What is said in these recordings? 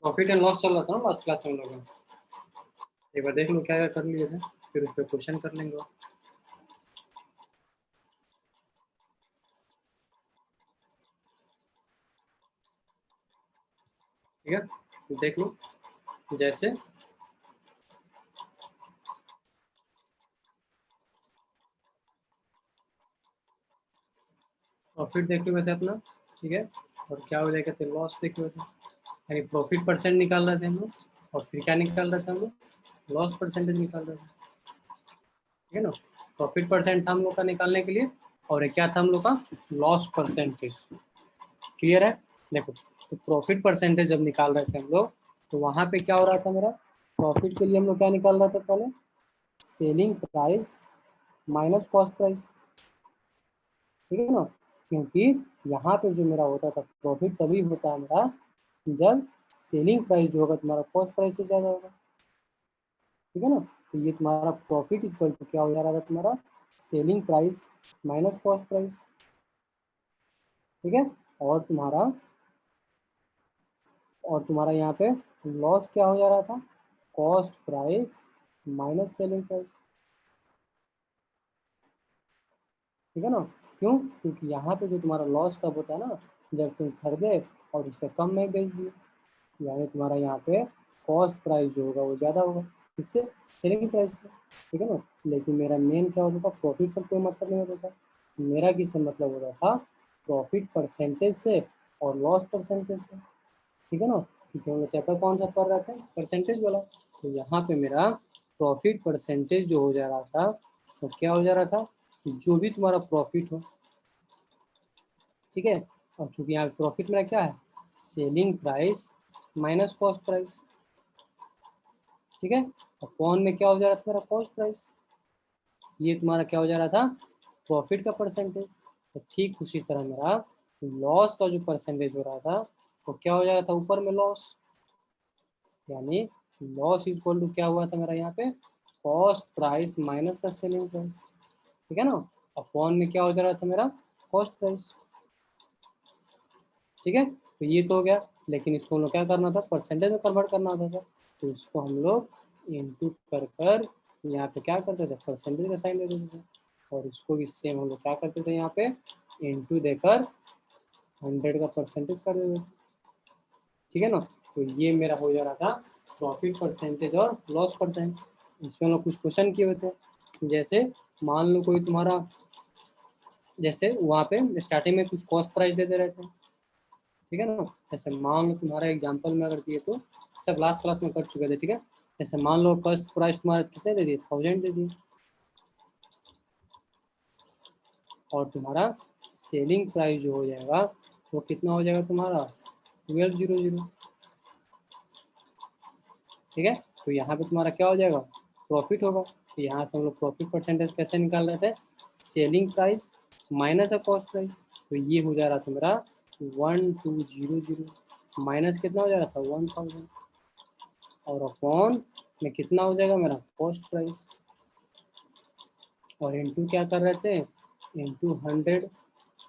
Profit and loss चल रहा था ना लास्ट क्लास में हम लोग का। एक बार देख लो क्या क्या कर लिए थे, फिर उस पर क्वेश्चन कर लेंगे। ठीक है, देख लो। जैसे प्रॉफिट देखे हुए थे अपना, ठीक है, और क्या हो जाएगा, फिर लॉस देखे हुए थे, यानी प्रॉफिट परसेंट निकाल रहे थे हम लोग, और फिर क्या निकाल रहे थे हम लोग, लॉस परसेंटेज निकाल रहे थे। ठीक है ना, प्रॉफिट परसेंट था हम लोग का निकालने के लिए, और क्या था हम लोग का, लॉस परसेंटेज। क्लियर है। देखो, तो प्रॉफिट परसेंटेज जब निकाल रहे थे हम लोग, तो वहां पे क्या हो रहा था मेरा, प्रॉफिट के लिए हम लोग क्या निकाल रहे थे पहले, selling price minus cost price. ठीक है ना, क्योंकि यहाँ पे जो मेरा होता था प्रॉफिट तभी होता है मेरा जब सेलिंग प्राइस जो होगा तुम्हारा कॉस्ट प्राइस से ज़्यादा होगा। ठीक है ना, तो ये तुम्हारा प्रॉफिट इक्वल टू क्या हो जा रहा था तुम्हारा, selling price minus cost price. ठीक है, और तुम्हारा यहाँ पे लॉस क्या हो जा रहा था, cost price minus selling price. ठीक है ना, क्यों, क्योंकि यहाँ पे जो तुम्हारा लॉस कब होता है ना, जब तुम खरीदे और उससे कम में बेच दिए, यानी तुम्हारा यहाँ पे कॉस्ट प्राइस जो होगा वो ज़्यादा होगा, इससे सेलिंग प्राइस से। ठीक है ना, लेकिन मेरा मेन क्या होता था, प्रॉफिट से कोई मतलब नहीं होता था, मेरा किससे मतलब होता था, प्रॉफिट परसेंटेज से और लॉस परसेंटेज से। ठीक है ना, क्योंकि हम लोग चैप्टर कौन सा पढ़ रहे थे, परसेंटेज वाला। तो यहाँ पे मेरा प्रॉफिट परसेंटेज जो हो जा रहा था, तो क्या हो जा रहा था, जो भी तुम्हारा प्रॉफिट हो, ठीक है, और क्योंकि यहाँ प्रॉफिट मेरा क्या है, selling price minus cost price. ठीक है, और कौन में क्या हो जा रहा था तुम्हारा, कॉस्ट प्राइस, ये तुम्हारा क्या हो जा रहा था, प्रॉफिट का परसेंटेज। तो ठीक उसी तरह मेरा लॉस का जो परसेंटेज हो रहा था, वो क्या हो जा रहा था, ऊपर में लॉस, यानी लॉस इज इक्वल टू क्या हुआ था मेरा यहाँ पे, कॉस्ट प्राइस माइनस का सेलिंग प्राइस। ठीक है ना, अपॉन में क्या हो जा रहा था मेरा, कॉस्ट प्राइस। ठीक है, तो ये तो हो गया, लेकिन इसको हम लोग क्या करना था, परसेंटेज में कन्वर्ट करना होता था, तो इसको हम लोग इनटू कर कर यहाँ पे क्या करते थे, परसेंटेज का साइन दे देते थे, और इसको भी सेम हम लोग क्या करते थे, यहाँ पे इनटू देकर 100 का परसेंटेज कर देते थे। ठीक है ना, तो ये मेरा हो जा रहा था प्रॉफिट परसेंटेज और लॉस परसेंट। इसमें हम लोग कुछ क्वेश्चन किए हुए थे, जैसे मान लो कोई तुम्हारा, जैसे वहाँ पे स्टार्टिंग में कुछ कॉस्ट प्राइस दे दे रहे थे। ठीक है ना, जैसे मान लो तुम्हारा एग्जांपल में अगर दिए तो सब लास्ट क्लास में कर चुके थे। ठीक है, जैसे मान लो कॉस्ट प्राइस तुम्हारा कितने दे दिए, 1000 दे दिए, और तुम्हारा सेलिंग प्राइस जो हो जाएगा वो कितना हो जाएगा तुम्हारा, 1200। ठीक है, तो यहाँ पे तुम्हारा क्या हो जाएगा, प्रॉफिट होगा। तो यहाँ से हम लोग प्रॉफिट परसेंटेज कैसे निकाल रहे थे, selling price minus cost price. तो ये हो जा रहा था मेरा 1200 माइनस कितना हो जा रहा था, 1000, और अपॉन में कितना हो जाएगा मेरा, कॉस्ट प्राइस, और इनटू क्या कर रहे थे, इनटू 100,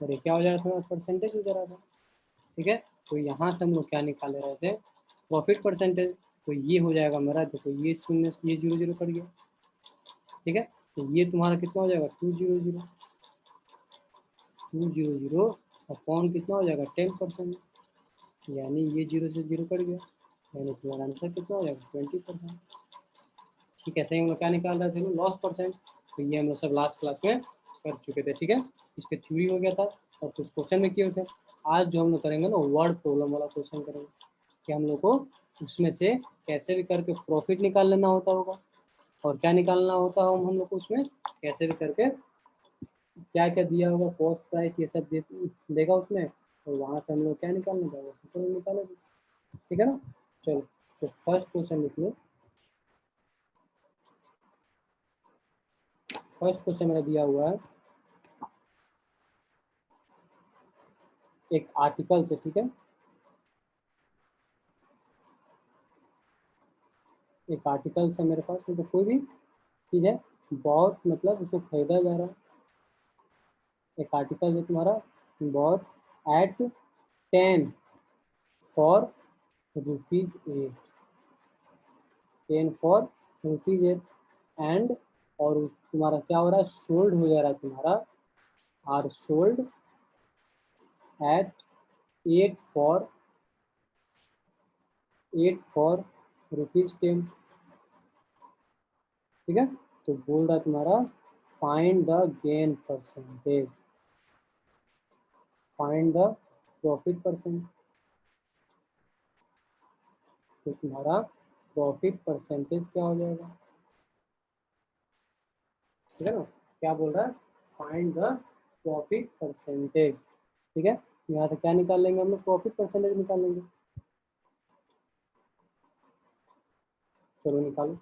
और ये क्या हो जा रहा था, परसेंटेज हो जा रहा था। ठीक है, तो यहाँ से हम लोग क्या निकाल रहे थे, प्रॉफिट परसेंटेज। तो ये हो जाएगा मेरा, देखो ये शून्य, ये 00 कट गया। ठीक है, तो ये तुम्हारा कितना हो जाएगा, 200 अपॉन कितना हो जाएगा, 10%, यानी ये 0 से 0 कट गया, यानी तुम्हारा आंसर कितना हो जाएगा, 20%। ठीक है, सही हम लोग क्या निकाल रहे थे, लॉस परसेंट। तो ये हम लोग सब लास्ट क्लास में कर चुके थे। ठीक है, इस पर थ्योरी हो गया था और कुछ क्वेश्चन में किए हुए थे। आज जो हम लोग करेंगे ना, वर्ड प्रॉब्लम वाला क्वेश्चन करेंगे, कि हम लोग को उसमें से कैसे भी करके प्रॉफिट निकाल लेना होता होगा, और क्या निकालना होता है हम लोग को उसमें, कैसे भी करके क्या क्या दिया होगा, कॉस्ट प्राइस ये सब देगा उसमें, और वहाँ से हम लोग क्या निकालना था, वो सब निकालेंगे। ठीक है ना, चलो, तो फर्स्ट क्वेश्चन लिख लो। फर्स्ट क्वेश्चन मेरा दिया हुआ है एक आर्टिकल से। ठीक है, एक आर्टिकल से मेरे पास, मतलब कोई भी चीज़ है, बहुत मतलब उसको खरीदा जा रहा है। एक आर्टिकल है तुम्हारा, बहुत एट 10 फॉर ₹8, 10 फॉर ₹8 एंड, और तुम्हारा क्या हो रहा है, सोल्ड हो जा रहा है तुम्हारा, आर सोल्ड एट 8 फॉर ₹10। ठीक है, तो बोल रहा है तुम्हारा find the gain percentage, find the profit percent. तो तुम्हारा प्रॉफिट परसेंटेज क्या हो जाएगा, ठीक है ना, क्या बोल रहा है, फाइंड द प्रॉफिट परसेंटेज। ठीक है, यहाँ से क्या निकाल लेंगे हम लोग, प्रॉफिट परसेंटेज निकाल लेंगे। चलो निकालो।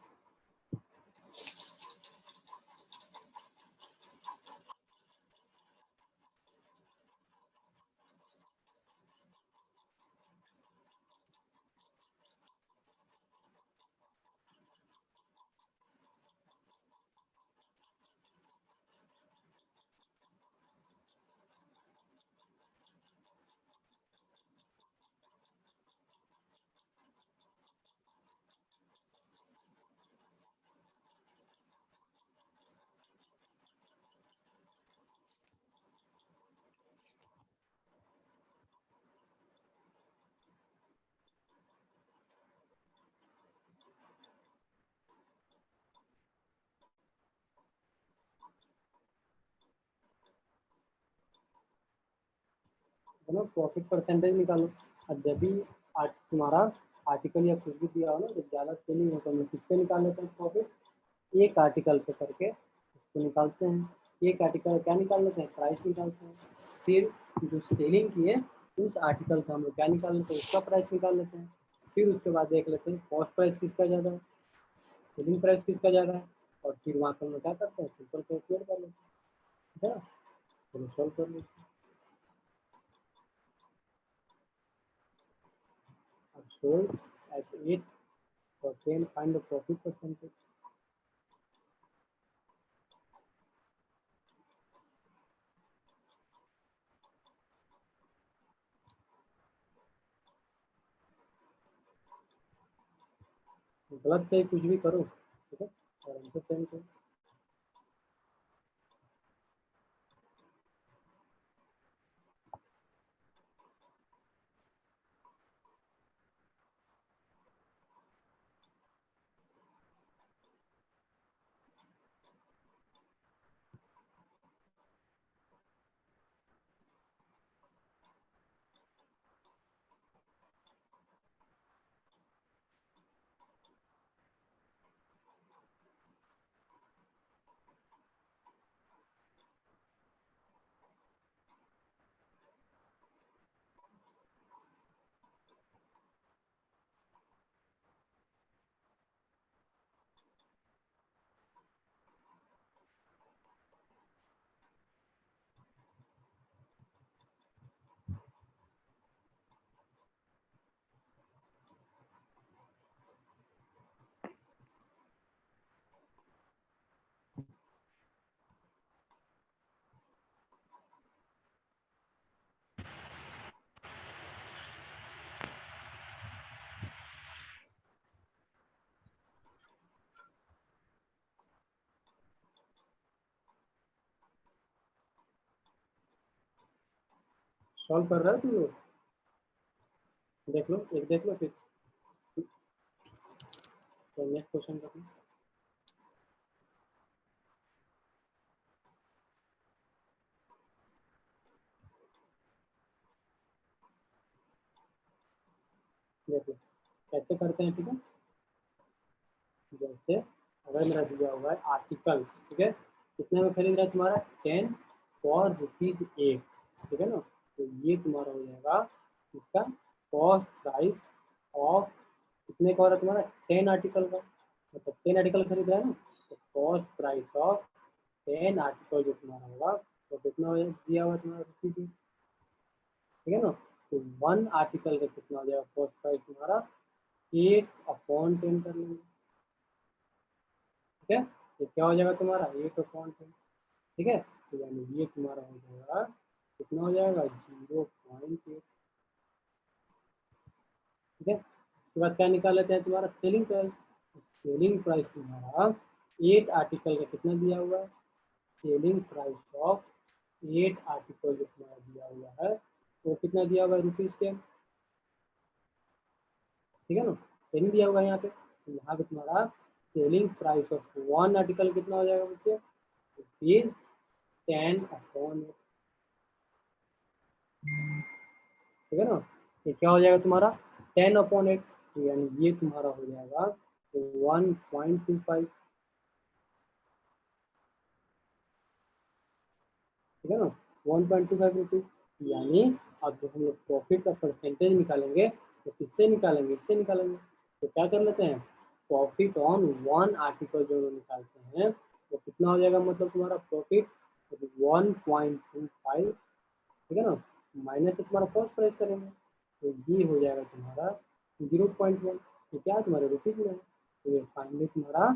है ना, प्रॉफिट परसेंटेज निकालो। अब जब भी तुम्हारा आर्टिकल या कुछ भी दिया हो ना, जब ज़्यादा सेलिंग हो तो हम लोग किस पे निकाल लेते हैं प्रॉफिट, एक आर्टिकल पे करके उसको निकालते हैं। एक आर्टिकल क्या निकाल लेते हैं, प्राइस निकालते हैं। फिर जो सेलिंग की है उस आर्टिकल का हम लोग क्या निकाल लेते हैं, उसका प्राइस निकाल लेते हैं। फिर उसके बाद देख लेते हैं कॉस्ट प्राइस किसका ज़्यादा है, सेलिंग प्राइस किसका ज़्यादा है, और फिर वहाँ पर हम लोग क्या करते हैं, सिंपल कैलकुलेट कर लेते हैं। ठीक है ना, चलो सॉल्व कर लेते हैं। अब सोल्ड एट 8 और 10, फाइंड द प्रॉफिट परसेंटेज। गलत सही कुछ भी करो, ठीक है, और आंसर सेंड करो। सॉल्व कर रहे हो तुम लोग, देख लो, एक देख लो, फिर तो नेक्स्ट क्वेश्चन करना। देख लो कैसे करते हैं। ठीक है, जैसे अगर मेरा दिया हुआ है आर्टिकल, ठीक है, कितने में खरीद रहा है तुम्हारा, 10 फॉर ₹8। ठीक है ना, तो ये तुम्हारा हो जाएगा इसका कॉस्ट प्राइस ऑफ, कितने का हो रहा है तुम्हारा, 10 आर्टिकल का, मतलब 10 आर्टिकल खरीद रहा है ना, तो कॉस्ट प्राइस ऑफ 10 आर्टिकल जो तुम्हारा होगा तो कितना दिया हुआ तुम्हारा ₹8। ठीक है ना, तो 1 आर्टिकल का कितना हो जाएगा कॉस्ट प्राइस तुम्हारा, 8/10 कर लेंगे। ठीक है, तो क्या हो जाएगा तुम्हारा 8/10। ठीक है, तो यानी ये तुम्हारा हो जाएगा, कितना हो जाएगा, 0.8। ठीक है, उसके बाद क्या निकाल लेते हैं तुम्हारा सेलिंग प्राइस। सेलिंग प्राइस तुम्हारा 8 आर्टिकल का कितना दिया हुआ है, सेलिंग प्राइस ऑफ 8 आर्टिकल जो तुम्हारा दिया हुआ है वो कितना दिया हुआ है रुपीज के, ठीक है ना, 10 दिया हुआ है यहाँ पे। तो यहाँ पे तुम्हारा सेलिंग प्राइस ऑफ 1 आर्टिकल कितना हो जाएगा बच्चे, रुपीज 10/8, ठीक है ना। ये क्या हो जाएगा तुम्हारा 10/8, यानी ये तुम्हारा हो जाएगा 1.25, ठीक है ना, 1.25 रुपीज। यानी अब जब हम लोग प्रॉफिट का परसेंटेज निकालेंगे तो किससे निकालेंगे, इससे निकालेंगे। तो क्या कर लेते हैं, प्रॉफिट ऑन 1 आर्टिकल जो लोग निकालते हैं वो कितना हो जाएगा, मतलब तुम्हारा प्रॉफिट 1.25, ठीक है ना, माइनस से तुम्हारा कॉस्ट प्राइस करेंगे तो ये हो जाएगा तुम्हारा 0.1। तो क्या है तुम्हारे रुपीज में है, तो ये फाइनली तुम्हारा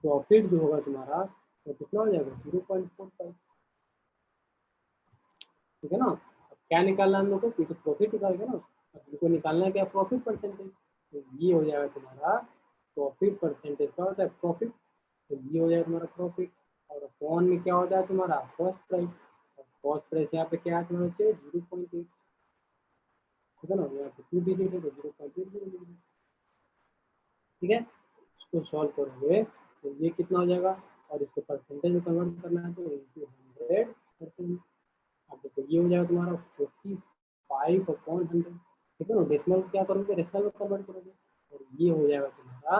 प्रॉफिट जो होगा तुम्हारा वो कितना हो जाएगा 0.45, ठीक है ना। अब क्या निकालना है हम लोग को, तो प्रॉफिट निकालेगा ना, अब हमको निकालना है क्या, प्रॉफिट परसेंटेज। तो ये हो जाएगा तुम्हारा प्रॉफिट परसेंटेज, क्या होता है प्रॉफिट, तो ये हो जाएगा तुम्हारा प्रॉफिट। और अपॉन में क्या होता है तुम्हारा कॉस्ट प्राइस, और कॉस्ट प्राइस यहाँ पे क्या है तुम्हारा बच्चे 0.8, ठीक है ना, यहाँ पे 2 डिजिट है तो 0.80, ठीक है। इसको सॉल्व करोगे तो ये कितना हो जाएगा, और इसको परसेंटेज में कन्वर्ट करना है तो इंटू 100%। अब देखो ये हो जाएगा तुम्हारा 45/100, ठीक है ना, डेसिमल क्या करोगे रेशनल में कन्वर्ट करोगे, और ये हो जाएगा तुम्हारा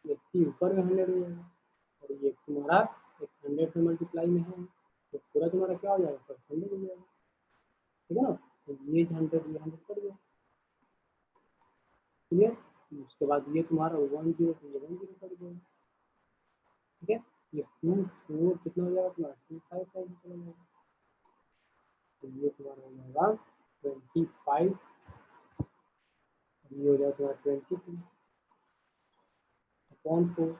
80 ऊपर में 100 हो जाएगा, और ये तुम्हारा एक 100 से मल्टीप्लाई में है तो पूरा तुम्हारा क्या हो जाएगा परसेंटेज हो जाएगा, ठीक है ना। तो ये 100 ये 100 कर दिया, क्लियर। उसके बाद ये तुम्हारा 10 तो ये 10 कर दिया, ठीक है। ये 2 4 कितना हो जाएगा तुम्हारा 255 चला जाएगा, तो ये तुम्हारा हो जाएगा 25, ये हो जाएगा तुम्हारा 22/4,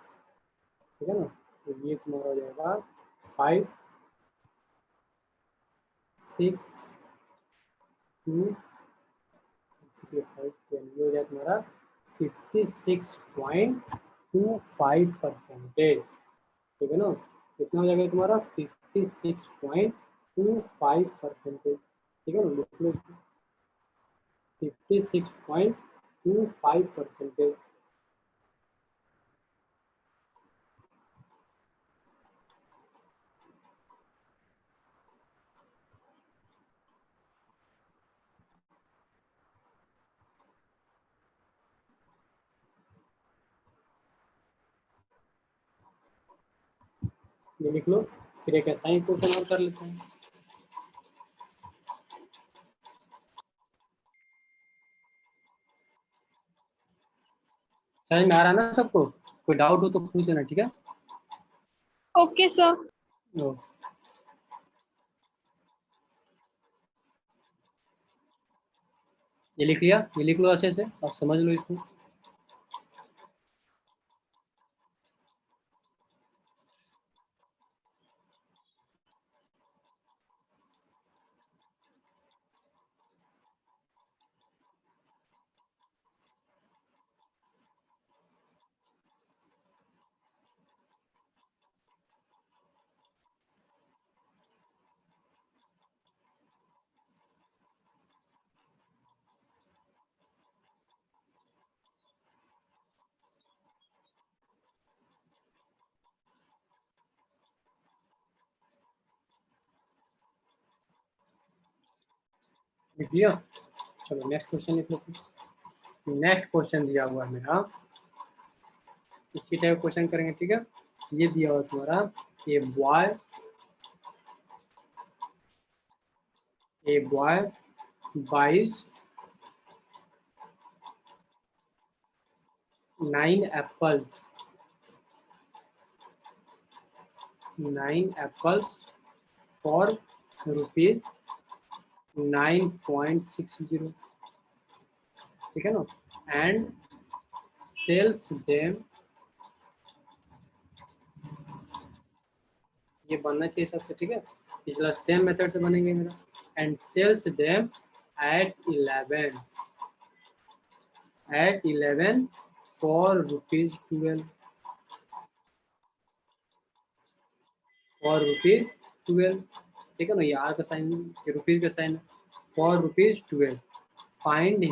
ठीक है ना। तो ये तुम्हारा हो जाएगा 5 6 2 5, ये हो जाएगा तुम्हारा 56.25%, ठीक है ना। कितना हो जाएगा तुम्हारा 56.25%, ठीक है ना, लिख लो 56.25%। ये लिख लो, फिर एक ऐसा ही क्वेश्चन और कर लेते हैं। समझ में आ रहा है ना सबको, कोई डाउट हो तो पूछ लेना, ठीक है। Okay sir. ओ, ये लिख लिया, ये लिख लो अच्छे से और समझ लो इसको। लिख लिया, चलो नेक्स्ट क्वेश्चन लिख लो। नेक्स्ट क्वेश्चन दिया हुआ है मेरा, इसी टाइप क्वेश्चन करेंगे, ठीक है। ये दिया हुआ तुम्हारा a boy buys 9 apples 9 apples for rupees 9.60, ठीक है ना, एंड सेल्स देम, ये बनना चाहिए सबसे, ठीक है, पिछला सेम मेथड से बनेंगे मेरा, and sells them at 11, at 11 for rupees 12 for rupees 12, ठीक है ना, ये आर का साइन, ये रुपीज का sign, for rupees 12 find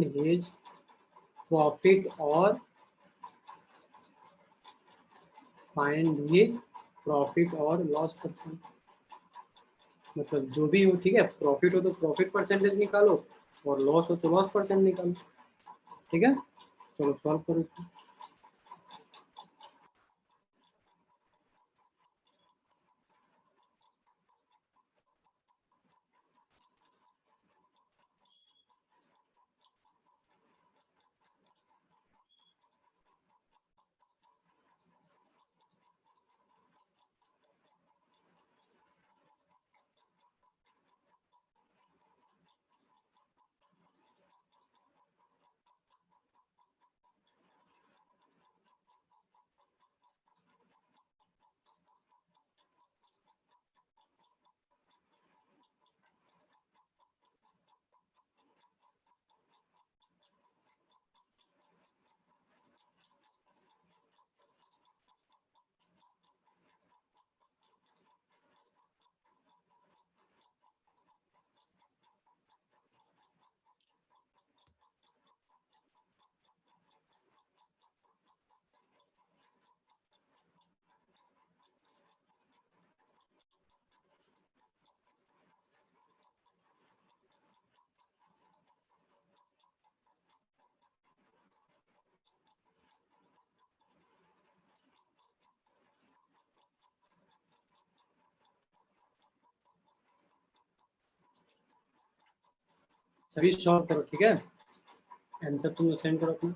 his profit or find his profit और लॉस परसेंट, मतलब जो भी हो, ठीक है, प्रॉफिट हो तो प्रॉफिट परसेंटेज निकालो और लॉस हो तो लॉस परसेंट निकालो, ठीक है। चलो सॉल्व करो इसको। सभी सॉल्व करो, ठीक है, आंसर तुम सेंड करो अपना।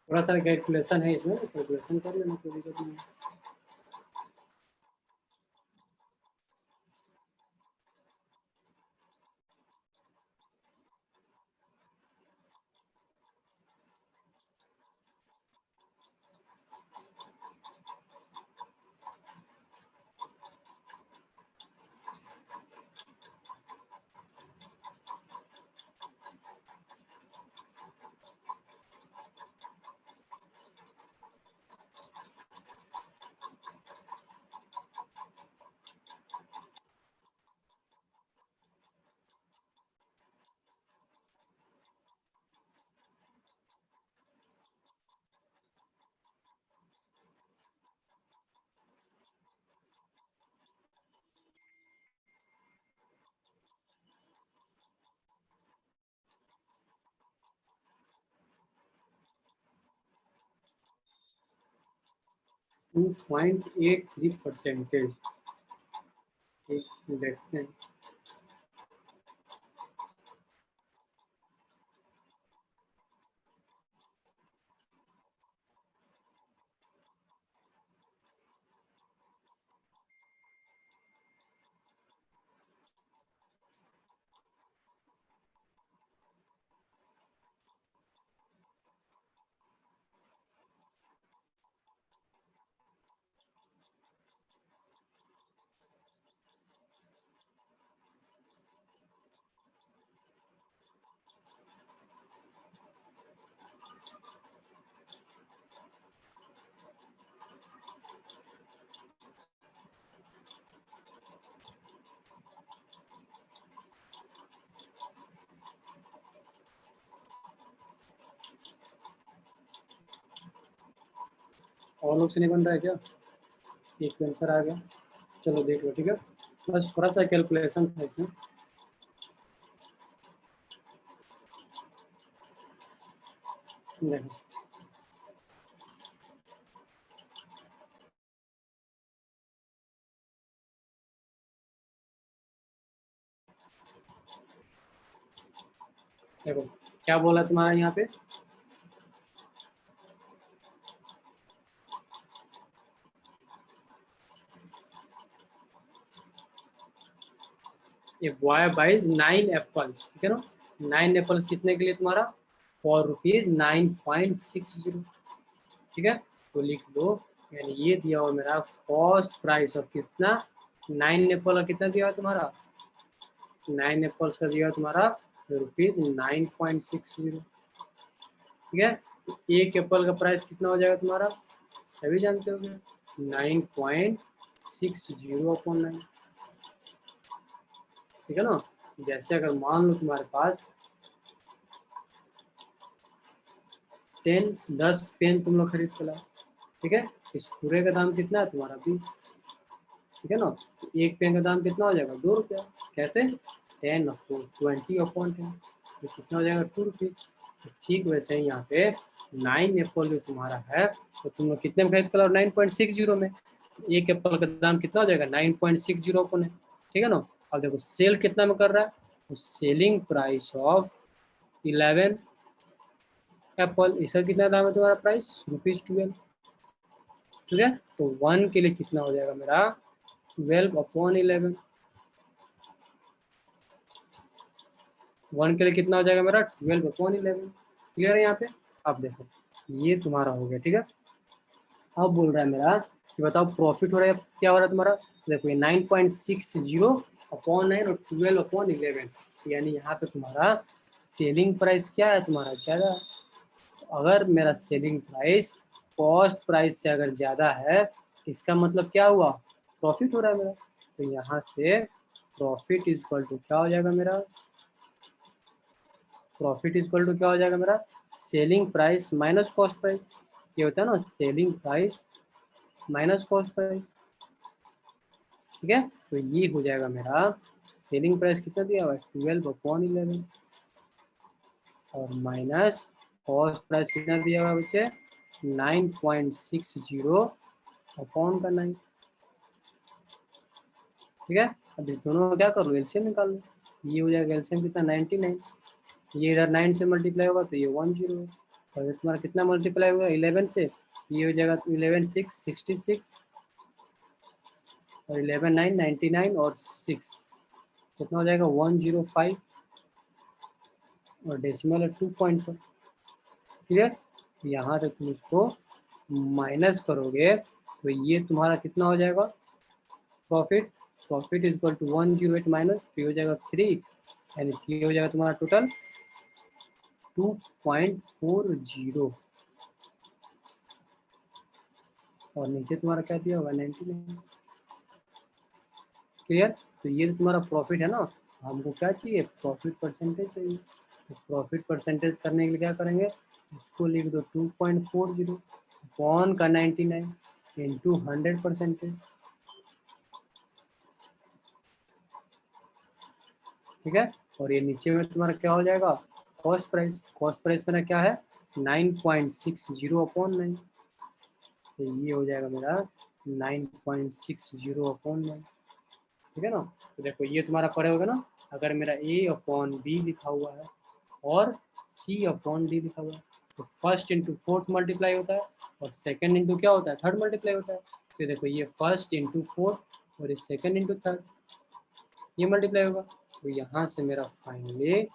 थोड़ा सा कैलकुलेशन है इसमें, कैलकुलेशन कर लेना, कोई दिक्कत नहीं। टू 2.83%, देखते हैं। और लोग से नहीं बन रहा है क्या? एक आंसर आ गया, चलो देख लो, ठीक है, बस थोड़ा सा कैलकुलेशन था इसमें। देखो देखो क्या बोला तुम्हारा यहाँ पे, ये बॉय बाइज 9 एप्पल्स, ठीक है ना, 9 एप्पल कितने के लिए तुम्हारा, फॉर रुपीज 9.60, ठीक है, तो लिख लो, यानी ये दिया हुआ मेरा कॉस्ट प्राइस ऑफ कितना, 9 एप्पल का कितना दिया हुआ तुम्हारा, 9 एप्पल्स का दिया तुम्हारा ₹9.60। ठीक है, तो एक एप्पल का प्राइस कितना हो जाएगा तुम्हारा, सभी जानते होंगे 9.60/9। ठीक है ना। जैसे अगर मान लो तुम्हारे पास 10 पेन तुम लोग खरीद के लाओ, ठीक है, इस पूरे का दाम कितना है तुम्हारा 20। ठीक है ना, तो एक पेन का दाम कितना हो जाएगा, ₹2। कैसे, 20/10, तो कितना हो जाएगा, ₹2। तो ठीक वैसे ही यहाँ पे 9 एप्पल जो तुम्हारा है, तो तुम लोग कितने में खरीद कर लाओ, 9.60 में। तो एक एप्पल का दाम कितना हो जाएगा, 9.60 अपन है। ठीक है ना। अब देखो सेल कितना में कर रहा है, तो सेलिंग प्राइस ऑफ 11 एप्पल, इसका कितना दाम है तुम्हारा प्राइस, ₹12। ठीक है, तो 1 के लिए कितना हो जाएगा मेरा, 12/11। 1 के लिए कितना हो जाएगा मेरा, 12/11। क्लियर है यहाँ पे। अब देखो ये तुम्हारा हो गया। ठीक है, अब बोल रहा है मेरा कि बताओ प्रॉफिट हो रहा है, क्या हो रहा है तुम्हारा, देखो ये 9.60/9 और 12/11, यानी यहाँ पे तुम्हारा सेलिंग प्राइस क्या है तुम्हारा, ज़्यादा। अगर मेरा सेलिंग प्राइस कॉस्ट प्राइस से अगर ज़्यादा है, इसका मतलब क्या हुआ, प्रॉफिट हो रहा है मेरा। तो यहाँ से प्रॉफिट इज इक्वल टू क्या हो जाएगा मेरा, प्रॉफिट इज इक्वल टू क्या हो जाएगा मेरा, selling price minus cost price. ये होता है ना, selling price minus cost price. ठीक है, तो ये हो जाएगा मेरा सेलिंग प्राइस कितना दिया हुआ है, 12/11 और माइनस कॉस्ट प्राइस कितना दिया हुआ है बच्चे, 9.60/9। ठीक है, अब इस दोनों में क्या कर लो, एलसीएम निकाल लो। ये हो जाएगा एलसीएम कितना, 99। ये इधर 9 से मल्टीप्लाई होगा तो ये 10 है, और ये तुम्हारा कितना मल्टीप्लाई होगा 11 से, ये हो जाएगा 11 6 66 और 11 9 99 और 6 कितना हो जाएगा 105 और डेसिमल है 2.4। क्लियर, यहाँ से तुम इसको माइनस करोगे तो ये तुम्हारा कितना हो जाएगा, profit, profit is equal to 108 minus 3 हो जाएगा 3, यानी 3 हो जाएगा तुम्हारा टोटल 2.40 और नीचे तुम्हारा क्या दिया होगा 99। क्लियर, तो ये तुम्हारा प्रॉफिट है ना, हमको क्या चाहिए, प्रॉफिट परसेंटेज चाहिए। तो प्रॉफिट परसेंटेज करने के लिए क्या करेंगे, इसको लिख दो 2.40 अपॉन का 99 इंटू 100%। ठीक है, और ये नीचे में तुम्हारा क्या हो जाएगा, कॉस्ट प्राइस। कॉस्ट प्राइस मेरा क्या है 9.60/9, तो ये हो जाएगा मेरा 9.60/9। ठीक है ना। तो देखो ये तुम्हारा पड़े होगा ना, अगर मेरा A/B लिखा हुआ है और C/D लिखा हुआ है, तो फर्स्ट इंटू फोर्थ मल्टीप्लाई होता है और सेकंड इंटू क्या होता है, थर्ड मल्टीप्लाई होता है। तो देखो ये फर्स्ट इंटू फोर्थ और ये सेकंड इंटू थर्ड, ये मल्टीप्लाई होगा। तो यहाँ से मेरा फाइनली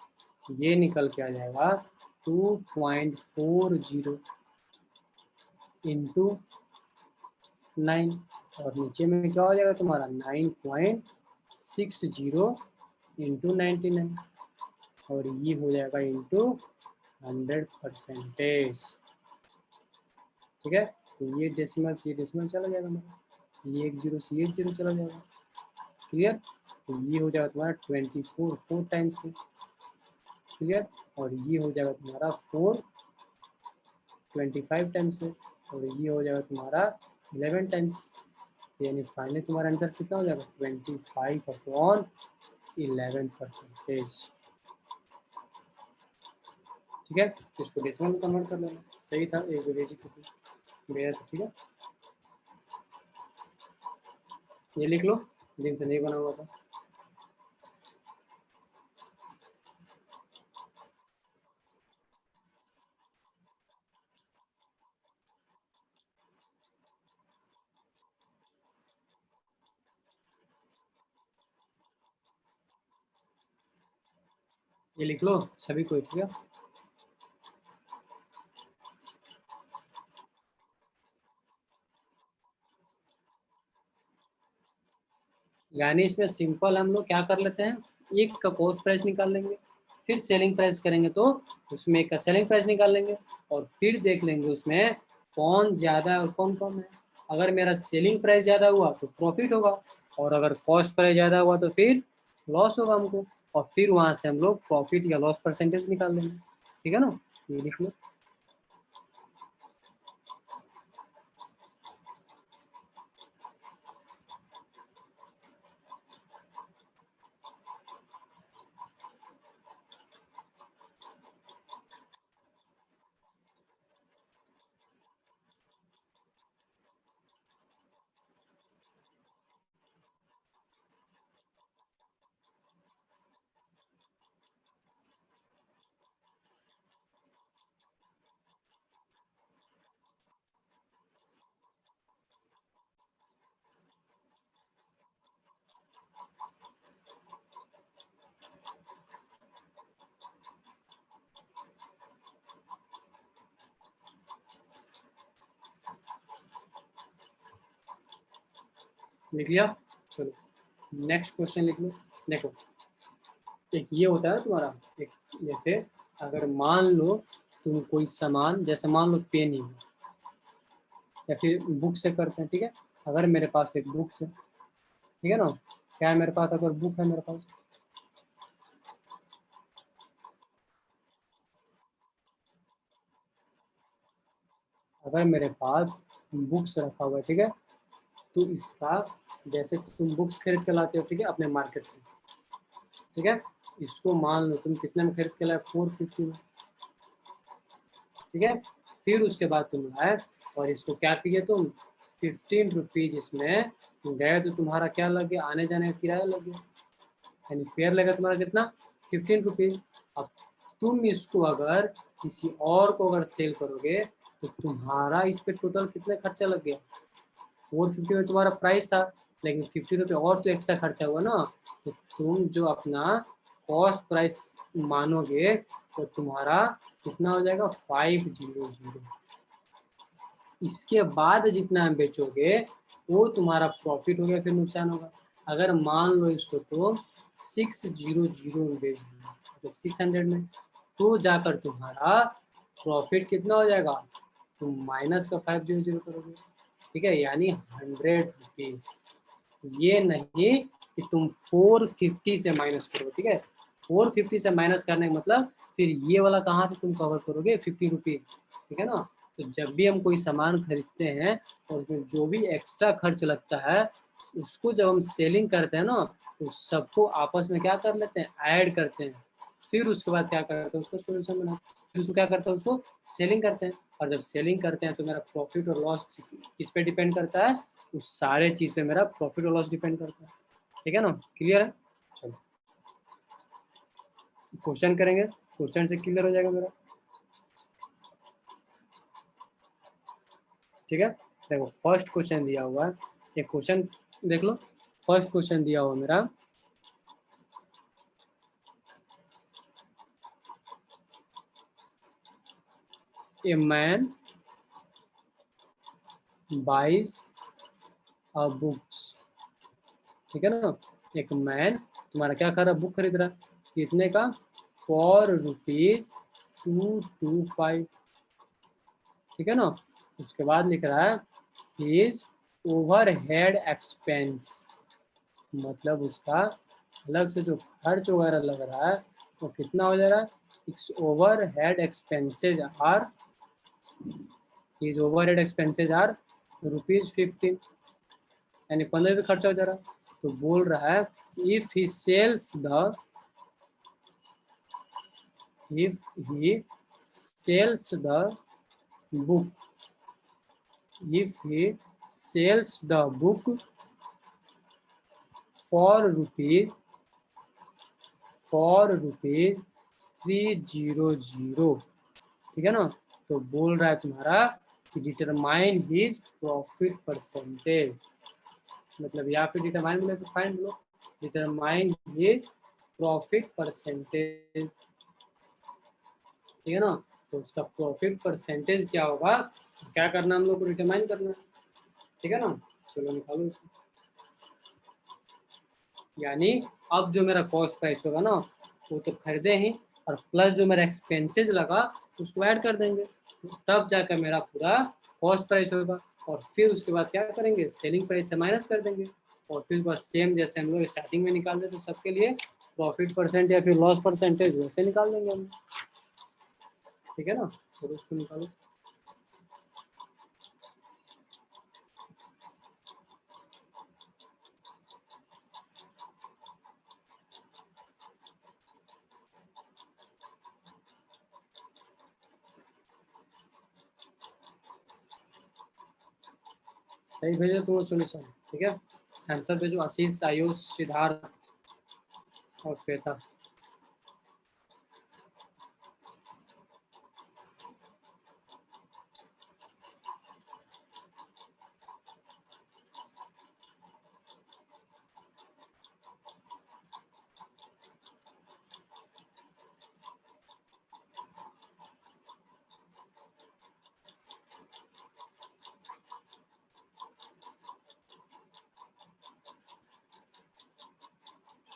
ये निकल के आ जाएगा 2.40 इंटू 9 और नीचे में क्या हो जाएगा तुम्हारा 9.60 इंटू 99 और ये हो जाएगा इंटू 100%। ठीक है, तो ये डेसिमल से ये डेसिमल चला जाएगा मेरा, ये 1 0 से 1 0 चला जाएगा। क्लियर, तो ये हो जाएगा तुम्हारा 24 4 टाइम्स से। क्लियर, और ये हो जाएगा तुम्हारा 4 25 टाइम्स से और ये हो जाएगा तुम्हारा 11 टाइम्स, यानी फाइनली तुम्हारा आंसर कितना हो जाएगा 25/11%। ठीक है, तो इसको डेसिमल में कन्वर्ट कर लेना, सही था, एक अंग्रेजी थी मेरा। ठीक है, ये लिख लो, दिन से नहीं बना हुआ था। ये लिख लो सभी को, ठीक है। यानी इसमें सिंपल हम लोग क्या कर लेते हैं, एक का कॉस्ट प्राइस निकाल लेंगे, फिर सेलिंग प्राइस करेंगे तो उसमें एक का सेलिंग प्राइस निकाल लेंगे, और फिर देख लेंगे उसमें कौन ज़्यादा और कौन कम है। अगर मेरा सेलिंग प्राइस ज़्यादा हुआ तो प्रॉफिट होगा, और अगर कॉस्ट प्राइस ज़्यादा हुआ तो फिर लॉस होगा हमको, और फिर वहाँ से हम लोग प्रॉफिट या लॉस परसेंटेज निकाल लेंगे। ठीक है ना, ये लिख लो। लिख लिया, चलो नेक्स्ट क्वेश्चन लिख लो। देखो, एक ये होता है तुम्हारा, एक जैसे अगर मान लो तुम कोई सामान, जैसे मान लो पेन ही है, या फिर बुक से करते हैं, ठीक है। अगर मेरे पास एक बुक है, ठीक है ना, क्या है मेरे पास, अगर बुक है मेरे पास, अगर मेरे पास बुक्स रखा हुआ है, ठीक है, तो इसका, जैसे तुम बुक्स खरीद के लाते हो, ठीक है, अपने मार्केट से, ठीक है, इसको मान लो तुम कितने में खरीद के लाए, 450 में, ठीक है। फिर उसके बाद तुम लाए और इसको क्या किए तुम, 15 रुपीज इसमें गए, तो तुम्हारा क्या लग गया, आने जाने का किराया लग गया, यानी फेयर लगा तुम्हारा कितना, 15 रुपीज। अब तुम इसको अगर किसी और को अगर सेल करोगे तो तुम्हारा इस पे टोटल कितने खर्चा लग गया, 450 में तुम्हारा प्राइस था, लेकिन 50 रुपये और तो एक्स्ट्रा खर्चा हुआ ना, तो तुम जो अपना कॉस्ट प्राइस मानोगे तो तुम्हारा कितना हो जाएगा, 500। इसके बाद जितना हम बेचोगे वो तुम्हारा प्रॉफिट हो गया, फिर नुकसान होगा। अगर मान लो इसको तो 600 में बेच दिया, मतलब 600 में, तो जाकर तुम्हारा प्रॉफिट कितना हो जाएगा, तुम माइनस का 500 करोगे, ठीक है, यानी 100 रुपीज। ये नहीं कि तुम 450 से माइनस करो, ठीक है, 450 से माइनस करने का मतलब फिर ये वाला कहाँ से तुम कवर करोगे, 50 रुपीज, ठीक है ना। तो जब भी हम कोई सामान खरीदते हैं और उसमें जो भी एक्स्ट्रा खर्च लगता है उसको जब हम सेलिंग करते हैं ना, तो सबको आपस में क्या कर लेते हैं, ऐड करते हैं, फिर उसके बाद क्या करते हैं, उसको सोल्यूशन बनाते हैं, फिर उसको क्या करते हैं, उसको सेलिंग करते हैं, और जब सेलिंग करते हैं तो मेरा प्रॉफिट और लॉस किस पे डिपेंड करता है, उस सारे चीज़ पे मेरा प्रॉफिट और लॉस डिपेंड करता है। ठीक है ना, क्लियर है। चलो क्वेश्चन करेंगे, क्वेश्चन से क्लियर हो जाएगा मेरा। ठीक है, देखो फर्स्ट क्वेश्चन दिया हुआ है, एक क्वेश्चन देख लो। फर्स्ट क्वेश्चन दिया हुआ मेरा, a man buys a books, ठीक है ना, एक मैन तुम्हारा क्या कर रहा है, बुक खरीद रहा है, कितने का, 4 रुपीज 225, ठीक है ना। उसके बाद लिख रहा है हिज ओवर हेड एक्सपेंस, मतलब उसका अलग से जो खर्च वगैरह लग रहा है वो कितना हो जा रहा है, its overhead expenses are, his overhead expenses are ₹15, यानी 15 रुपये खर्चा हो जा रहा है। तो बोल रहा है if he sells the, if he sells the book, if he sells the book for rupees 300, ठीक है ना। तो बोल रहा है तुम्हारा कि डिटरमाइन हिज प्रॉफिट परसेंटेज, मतलब यहाँ पे डिटरमाइन बोले तो फाइंड लो, डिटरमाइन हिज प्रॉफिट परसेंटेज, ठीक है ना। तो उसका प्रॉफिट परसेंटेज क्या होगा, क्या करना हम लोग को डिटरमाइन करना है, ठीक है ना। चलो निकालो इसको। यानी अब जो मेरा कॉस्ट प्राइस होगा ना वो तो खरीदे ही, और प्लस जो मेरा एक्सपेंसेस लगा उसको ऐड कर देंगे, तब जाकर मेरा पूरा कॉस्ट प्राइस होगा। और फिर उसके बाद क्या करेंगे, सेलिंग प्राइस से माइनस कर देंगे, और फिर बस सेम जैसे हम लोग स्टार्टिंग में निकाल देते सबके लिए प्रॉफिट परसेंट या फिर लॉस परसेंटेज वैसे निकाल देंगे हम। ठीक है ना, तो उसको निकालो। सही भेजो तुम सोल्यूशन। ठीक है, आंसर भेजो आशीष, आयुष, सिद्धार्थ और श्वेता।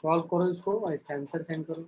12 करो इसको और इसका आंसर सेंड करो।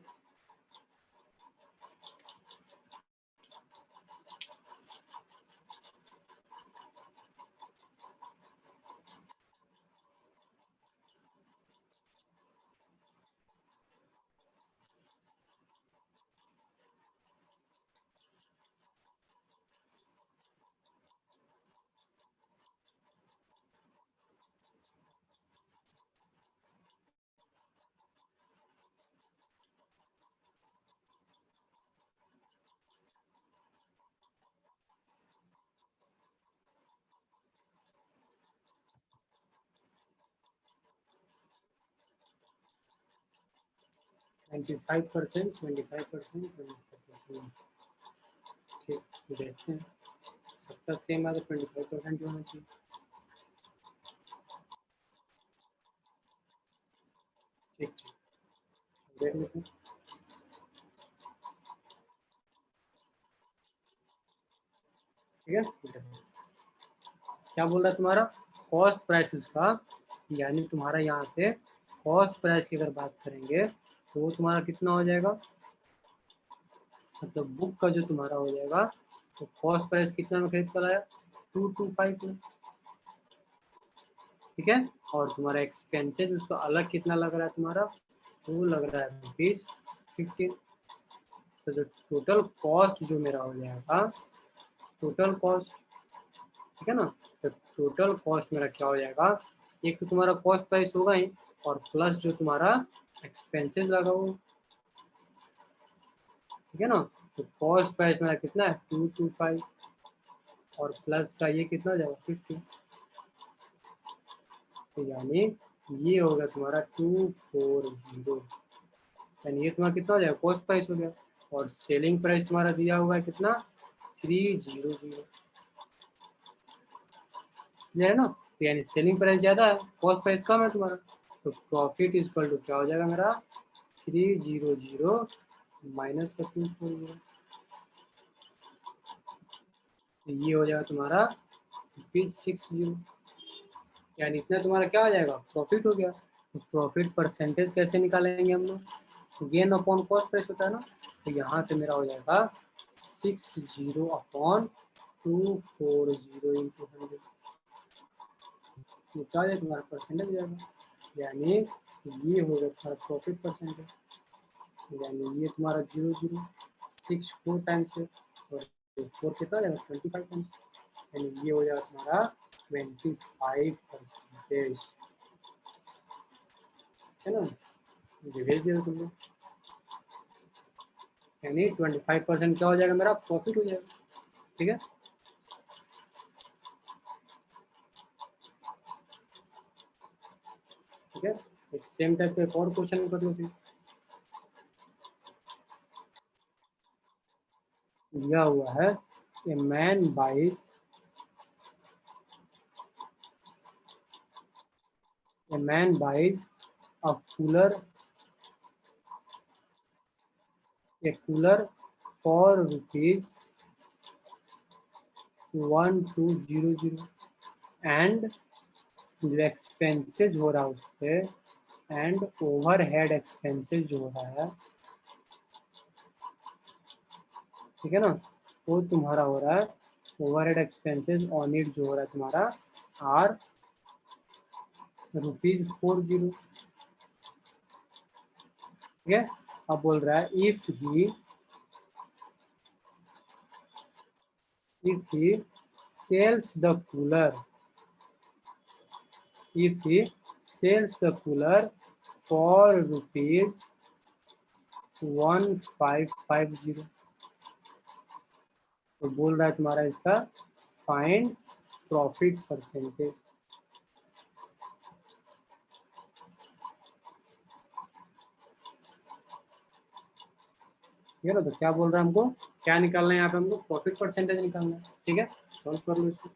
Twenty five percent, 25%, 25%। ठीक, देखते हैं सबका सेम है तो 25% होना चाहिए। ठीक ठीक, देख लेते हैं। ठीक है, क्या बोल रहा है तुम्हारा कॉस्ट प्राइस उसका, यानी तुम्हारा यहाँ पे कॉस्ट प्राइस की अगर बात करेंगे तो वो तुम्हारा कितना हो जाएगा, मतलब बुक का जो तुम्हारा हो जाएगा, तो कॉस्ट प्राइस कितना में खरीद कर आया, 225 में। ठीक है, और तुम्हारा एक्सपेंसेस उसका अलग कितना लग रहा है तुम्हारा, वो लग रहा है ₹15। तो जो टोटल कॉस्ट जो मेरा हो जाएगा, टोटल कॉस्ट, ठीक है ना, तो टोटल कॉस्ट मेरा क्या हो जाएगा, एक तो तुम्हारा कॉस्ट प्राइस होगा ही, और प्लस जो तुम्हारा एक्सपेंसेस लगा हो। ठीक है ना, तो कॉस्ट प्राइस मेरा कितना है 225, और प्लस का ये कितना हो जाएगा 50। तो यानी ये होगा तुम्हारा 240, यानी ये तुम्हारा कितना हो जाएगा, कॉस्ट प्राइस हो गया। और सेलिंग प्राइस तुम्हारा दिया हुआ है कितना, 300, ये है ना, तो यानी सेलिंग प्राइस ज़्यादा है, कॉस्ट प्राइस कम है तुम्हारा, तो प्रॉफिट इज इक्वल टू क्या हो जाएगा मेरा, 300 माइनस का 240, तो ये हो जाएगा तुम्हारा ₹60, यानी इतना तुम्हारा क्या हो जाएगा, प्रॉफिट हो गया। तो प्रॉफिट परसेंटेज कैसे निकालेंगे हम लोग, गेन अपॉन कॉस्ट प्राइस होता है ना, तो यहाँ पे मेरा हो जाएगा 60 अपॉन 240 इंटू 100, क्या हो जाएगा तुम्हारा परसेंटेज जाएगा, यानी ये होगा तुम्हारा प्रॉफिट परसेंटेज, यानी ये तुम्हारा 0.064 टाइम्स है, और 4 कितना जाएगा 25 टाइम्स, यानी ये हो जाएगा तुम्हारा 25%। है ना, ये भेज दिया तुमने, यानी 25% क्या हो जाएगा मेरा, प्रॉफिट हो जाएगा। ठीक है, ठीक है, एक सेम टाइप का एक और क्वेश्चन कर लो फिर। दिया हुआ है a man buys a cooler for ₹1200, and जो एक्सपेंसेस हो रहा है उस पर एंड ओवरहेड एक्सपेंसेस जो हो रहा है, ठीक है ना, वो तुम्हारा हो रहा है ओवरहेड एक्सपेंसेस ऑन इट जो हो रहा है तुम्हारा आर ₹40। ठीक है, अब बोल रहा है if he sells the cooler, if he sells the cooler for ₹1550, तो बोल रहा है तुम्हारा इसका फाइंड प्रॉफिट परसेंटेज। ठीक है ना, तो क्या बोल रहा है हमको, क्या निकालना है यहाँ पे, हमको प्रॉफिट परसेंटेज निकालना है। ठीक है, सॉल्व कर लो इसको।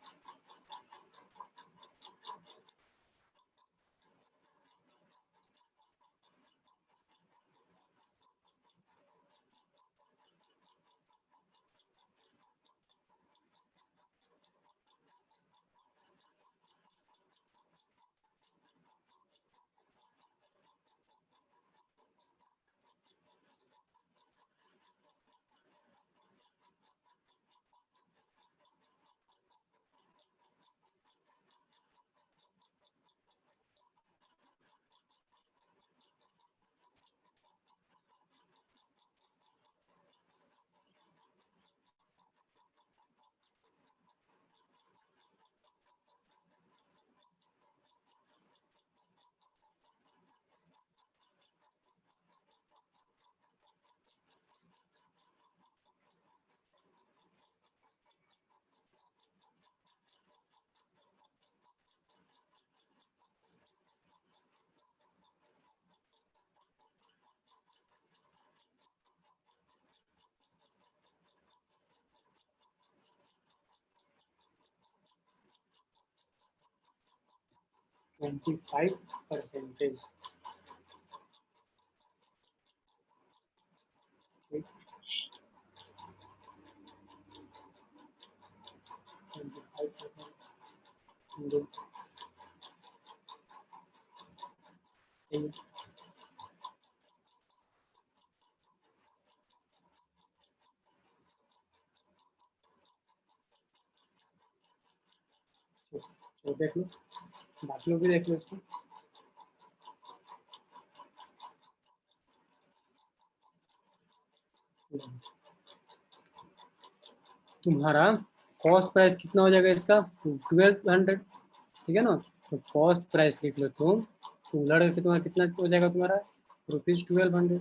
ट्वेंटी 25%। ठीक, 25%। तो देख लो, बाकी लोग भी देख लो इसको। तुम्हारा कॉस्ट प्राइस कितना हो जाएगा इसका, 1200। ठीक है ना, तो कॉस्ट प्राइस लिख लो तुम, कूलर का तुम्हारा कितना हो जाएगा तुम्हारा, ₹1200।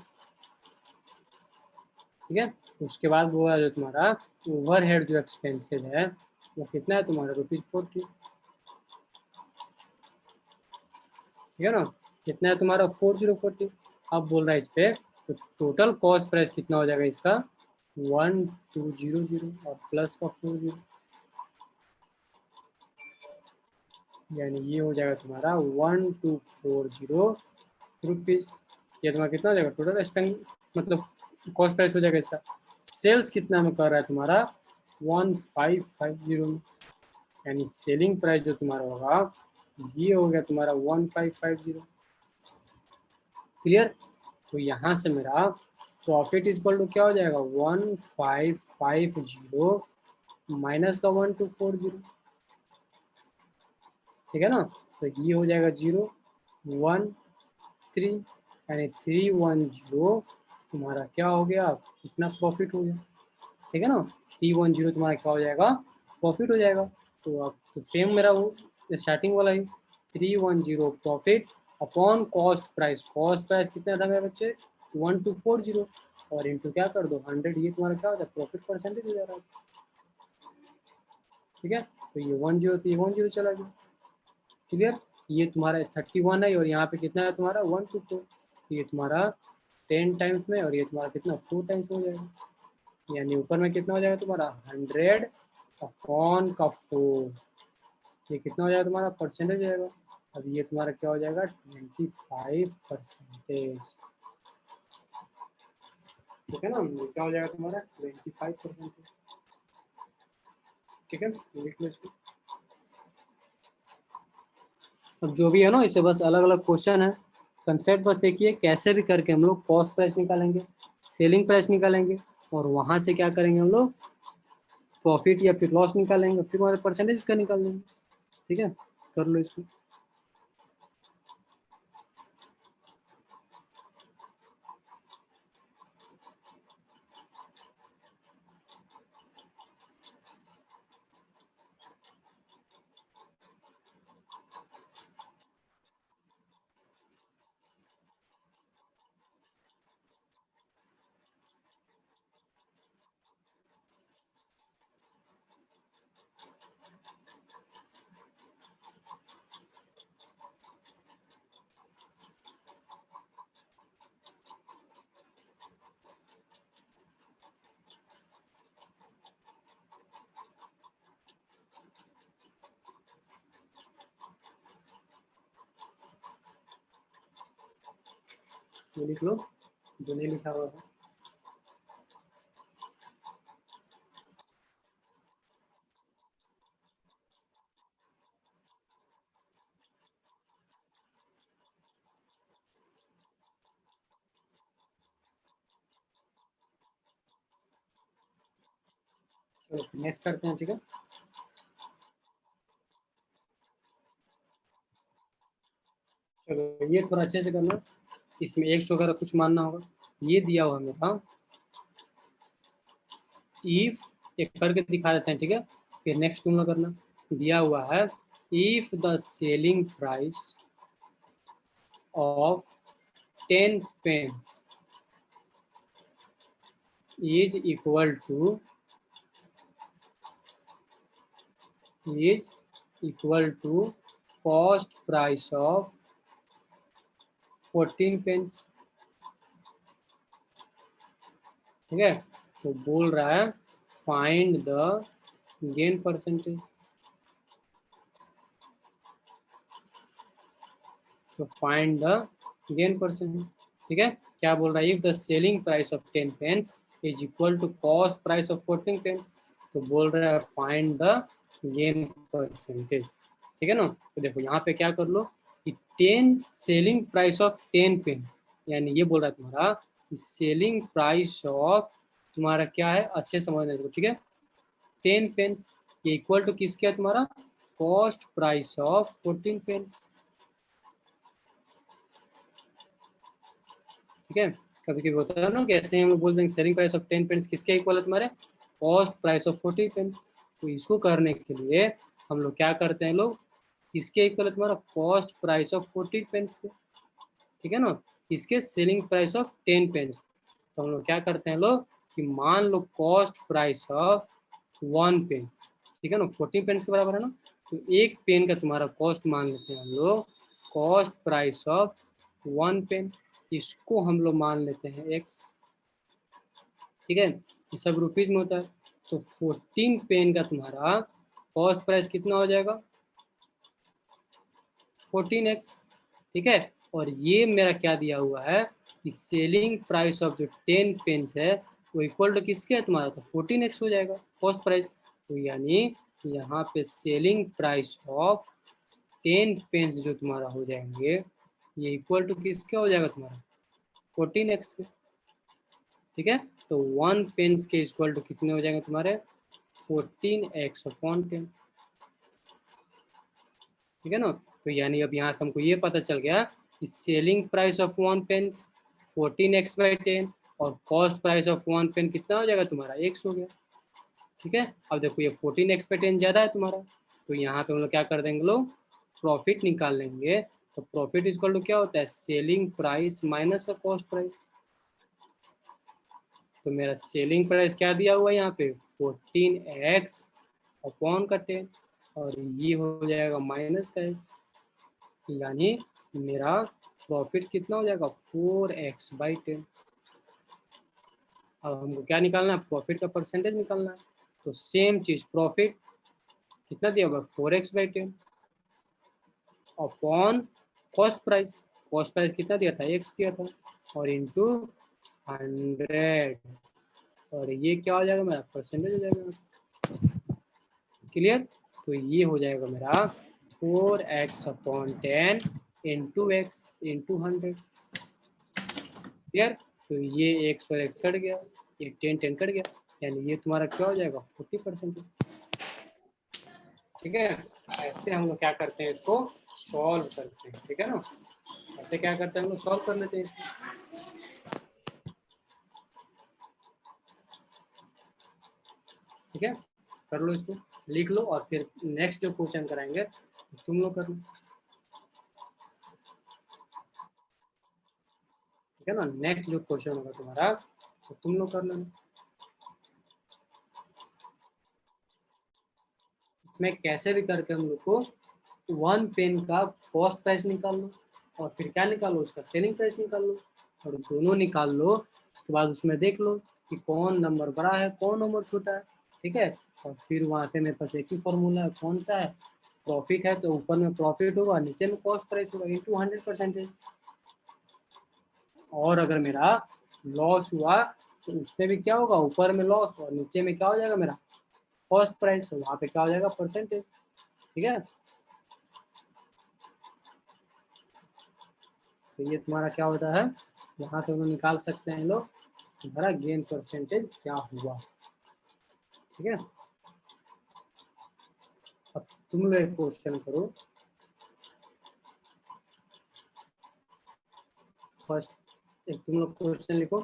ठीक है, उसके बाद वो है जो तुम्हारा ओवरहेड जो एक्सपेंसेस है वो कितना है तुम्हारा, ₹40। ठीक है ना, कितना है तुम्हारा, 4040। अब बोल रहा है इस पे, तो टोटल कॉस्ट प्राइस कितना हो जाएगा इसका, 1200 और प्लस का 40, यानी ये हो जाएगा तुम्हारा 1240 रुपीज़। ये तुम्हारा कितना हो जाएगा टोटल स्पेंड, मतलब कॉस्ट प्राइस हो जाएगा इसका। सेल्स कितना में कर रहा है तुम्हारा, 1550 में, यानी सेलिंग प्राइस जो तुम्हारा होगा ये हो गया तुम्हारा 1550। क्लियर, तो यहाँ से मेरा प्रॉफिट इक्वल टू क्या हो जाएगा, 1550 माइनस का 1240। ठीक है ना, तो ये हो जाएगा 013, यानी 310 तुम्हारा क्या हो गया, इतना प्रॉफिट हो गया। ठीक है ना, 310 तुम्हारा क्या हो जाएगा, प्रॉफिट हो जाएगा। तो अब तो सेम मेरा वो स्टार्टिंग वाला ही 310 profit upon cost price. Cost price कितना था मेरे बच्चे, 1240, और इंटू क्या कर दो 100, ये तुम्हारा क्या हो जाए प्रॉफिट परसेंटेज हो जा रहा है। ठीक है, तो ये 10 से ये 10 चला गया। क्लियर, ये तुम्हारा 31 है और यहाँ पे कितना है तुम्हारा 124, तो ये तुम्हारा 10 टाइम्स में और ये तुम्हारा कितना 4 टाइम्स हो जाएगा, यानी ऊपर में कितना हो जाएगा तुम्हारा 100 अपॉन का 4, ये कितना हो जाएगा तुम्हारा परसेंटेज हो जाएगा। अब ये तुम्हारा क्या हो जाएगा 25%। ठीक है ना, ये क्या हो जाएगा तुम्हारा 25%। ठीक है, लिख लो इसको। अब जो भी है ना इससे बस अलग अलग क्वेश्चन है, कंसेप्ट बस देखिए, कैसे भी करके हम लोग कॉस्ट प्राइस निकालेंगे, सेलिंग प्राइस निकालेंगे, और वहां से क्या करेंगे हम लोग, प्रॉफिट या फिर लॉस निकालेंगे, फिर हमारे परसेंटेज का निकाल लेंगे। ठीक है, कर लो इसको। ये लिख लो जो नहीं लिखा हुआ था। चलो नेक्स्ट करते हैं। ठीक है, चलो ये थोड़ा अच्छे से करना, इसमें 100 वगैरह कुछ मानना होगा। ये दिया हुआ मेरा इफ, एक करके दिखा देते हैं। ठीक है, फिर नेक्स्ट तुम लोग करना। दिया हुआ है if the selling price of 10 pence is equal to cost price of 14 pence. ठीक है, तो बोल रहा है फाइंड द गेन परसेंटेज। तो फाइंड द गेन परसेंटेज। ठीक है, क्या बोल रहा है, if the selling price of 10 pence is equal to cost price of 14 pence, तो बोल रहा है फाइंड द गेन परसेंटेज। ठीक है ना, तो देखो यहाँ पे क्या कर लो कि 10 सेलिंग प्राइस ऑफ 10 पेन, यानी ये बोल रहा है तुम्हारा सेलिंग प्राइस ऑफ तुम्हारा क्या है, अच्छे समझने दो। ठीक है, 10 पेन्स ये इक्वल टू किसके है, तुम्हारा कॉस्ट प्राइस ऑफ 14 पेन्स। ठीक है, कभी कभी होता है ना कि ऐसे हम लोग बोल देंगे सेलिंग प्राइस ऑफ 10 पेन्स किसके इक्वल है, तुम्हारे कॉस्ट प्राइस ऑफ 14 पेन्स। तो इसको करने के लिए हम लोग क्या करते हैं, लोग इसके इक्वल है तुम्हारा कॉस्ट प्राइस ऑफ 14 पेन्स के। ठीक है ना, इसके सेलिंग प्राइस ऑफ 10 पेन्स। तो हम लोग क्या करते हैं लोग कि मान लो कॉस्ट प्राइस ऑफ 1 पेन, ठीक है ना, 14 पेन्स के बराबर है ना, तो एक पेन का तुम्हारा कॉस्ट मान लेते हैं हम लोग कॉस्ट प्राइस ऑफ 1 पेन, इसको हम लोग मान लेते हैं x। ठीक है, ये सब रुपीज में होता है। तो 14 पेन का तुम्हारा कॉस्ट प्राइस कितना हो जाएगा, 14x। ठीक है, और ये मेरा क्या दिया हुआ है कि सेलिंग प्राइस ऑफ जो 10 पेन्स है वो इक्वल टू किसके है तुम्हारा, तो 14x हो जाएगा कॉस्ट प्राइस। तो यानी यहाँ पे सेलिंग प्राइस ऑफ 10 पेन्स जो तुम्हारा हो जाएंगे ये इक्वल टू किसके हो जाएगा, तुम्हारा 14x के। ठीक है, तो 1 पेन्स के इक्वल टू कितने हो जाएंगे तुम्हारे 14x अपॉन 10। ठीक है ना, तो यानी अब यहाँ से हमको ये पता चल गया कि selling price of 1 pen 14x/10 और कॉस्ट प्राइस ऑफ 1 पेन कितना हो जाएगा तुम्हारा x हो गया। ठीक है, अब देखो ये 14x/10 ज़्यादा है तुम्हारा, तो यहाँ पे हम लोग क्या कर देंगे, लोग प्रॉफिट निकाल लेंगे। तो प्रॉफिट इक्वल टू क्या होता है, selling price minus cost price. तो मेरा सेलिंग प्राइस क्या दिया हुआ है यहाँ पे 14x अपॉन का 10, और ये हो जाएगा माइनस का x, यानी मेरा प्रॉफिट कितना हो जाएगा 4x/10। अब हमको क्या निकालना है, प्रॉफिट का परसेंटेज निकालना है। तो सेम चीज प्रॉफिट कितना दिया हुआ 4x/10 upon cost price, cost price कितना दिया था x दिया था, और इंटू 100, और ये क्या हो जाएगा मेरा परसेंटेज हो जाएगा। क्लियर, तो ये हो जाएगा मेरा 4x/10 into x into 100। Clear? तो ये एक्स और एक्स कट गया, ये 10 कट गया, यानी ये तुम्हारा क्या हो जाएगा 40%। ठीक है, ऐसे हम लोग क्या करते हैं, इसको सॉल्व करते हैं। ठीक है ना, ऐसे क्या करते हैं हम लोग, सॉल्व कर लेते हैं इसको। ठीक है, कर लो इसको, लिख लो, और फिर नेक्स्ट जो क्वेश्चन कराएंगे तुम लोग कर लो। ठीक है ना, नेक्स्ट जो क्वेश्चन होगा तुम्हारा तो तुम लोग कर लेना। इसमें कैसे भी करके हम लोग को 1 पेन का कॉस्ट प्राइस निकाल लो, और फिर क्या निकालो, उसका सेलिंग प्राइस निकाल लो, और दोनों निकाल लो। उसके बाद उसमें देख लो कि कौन नंबर बड़ा है कौन नंबर छोटा है। ठीक है, और फिर वहाँ पे मेरे पास एक ही फॉर्मूला है, कौन सा है, प्रॉफिट है तो ऊपर में प्रॉफिट होगा, नीचे में कॉस्ट प्राइस होगा इंटू 100%। और अगर मेरा लॉस हुआ तो उसमें भी क्या होगा, ऊपर में लॉस और नीचे में क्या हो जाएगा मेरा कॉस्ट प्राइस, तो वहाँ पे क्या हो जाएगा परसेंटेज। ठीक है, तो ये तुम्हारा क्या होता है, यहाँ से हम लोग निकाल सकते हैं लोग तुम्हारा गेन परसेंटेज क्या हुआ। ठीक है, अब तुम लोग एक क्वेश्चन करो। फर्स्ट एक तुम लोग क्वेश्चन लिखो,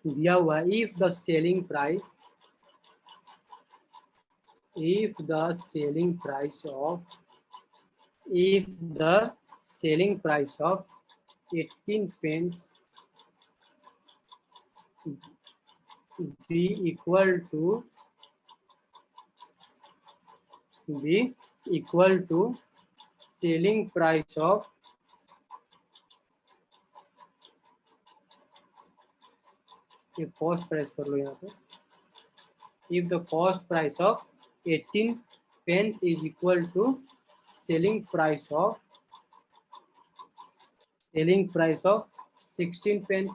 दिया हुआ है if the selling price if the selling price of if the selling price of 18 pence be equal to selling price of ये कॉस्ट प्राइस कर लो यहाँ पे, if the cost price of 18 pence is equal to selling price of 16 pence।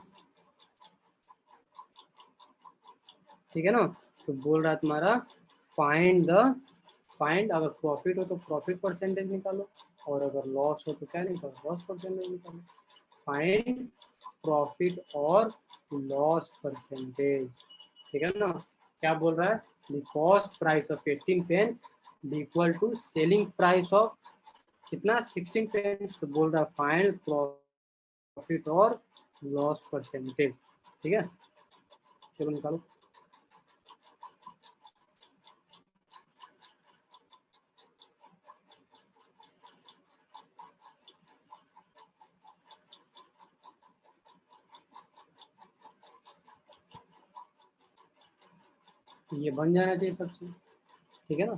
ठीक है ना, तो बोल रहा है तुम्हारा फाइंड अगर प्रॉफिट हो तो प्रॉफिट परसेंटेज निकालो, और अगर लॉस हो तो क्या निकालो, लॉस परसेंटेज निकालो। फाइंड प्रॉफिट और लॉस परसेंटेज। ठीक है ना, क्या बोल रहा है, the cost price of 18 pence be equal to selling price of कितना 16 पेंस, तो बोल रहा है फाइंड प्रॉफिट और लॉस परसेंटेज। ठीक है, चलो निकालो। ये बन जाना चाहिए सब चीज। ठीक है ना,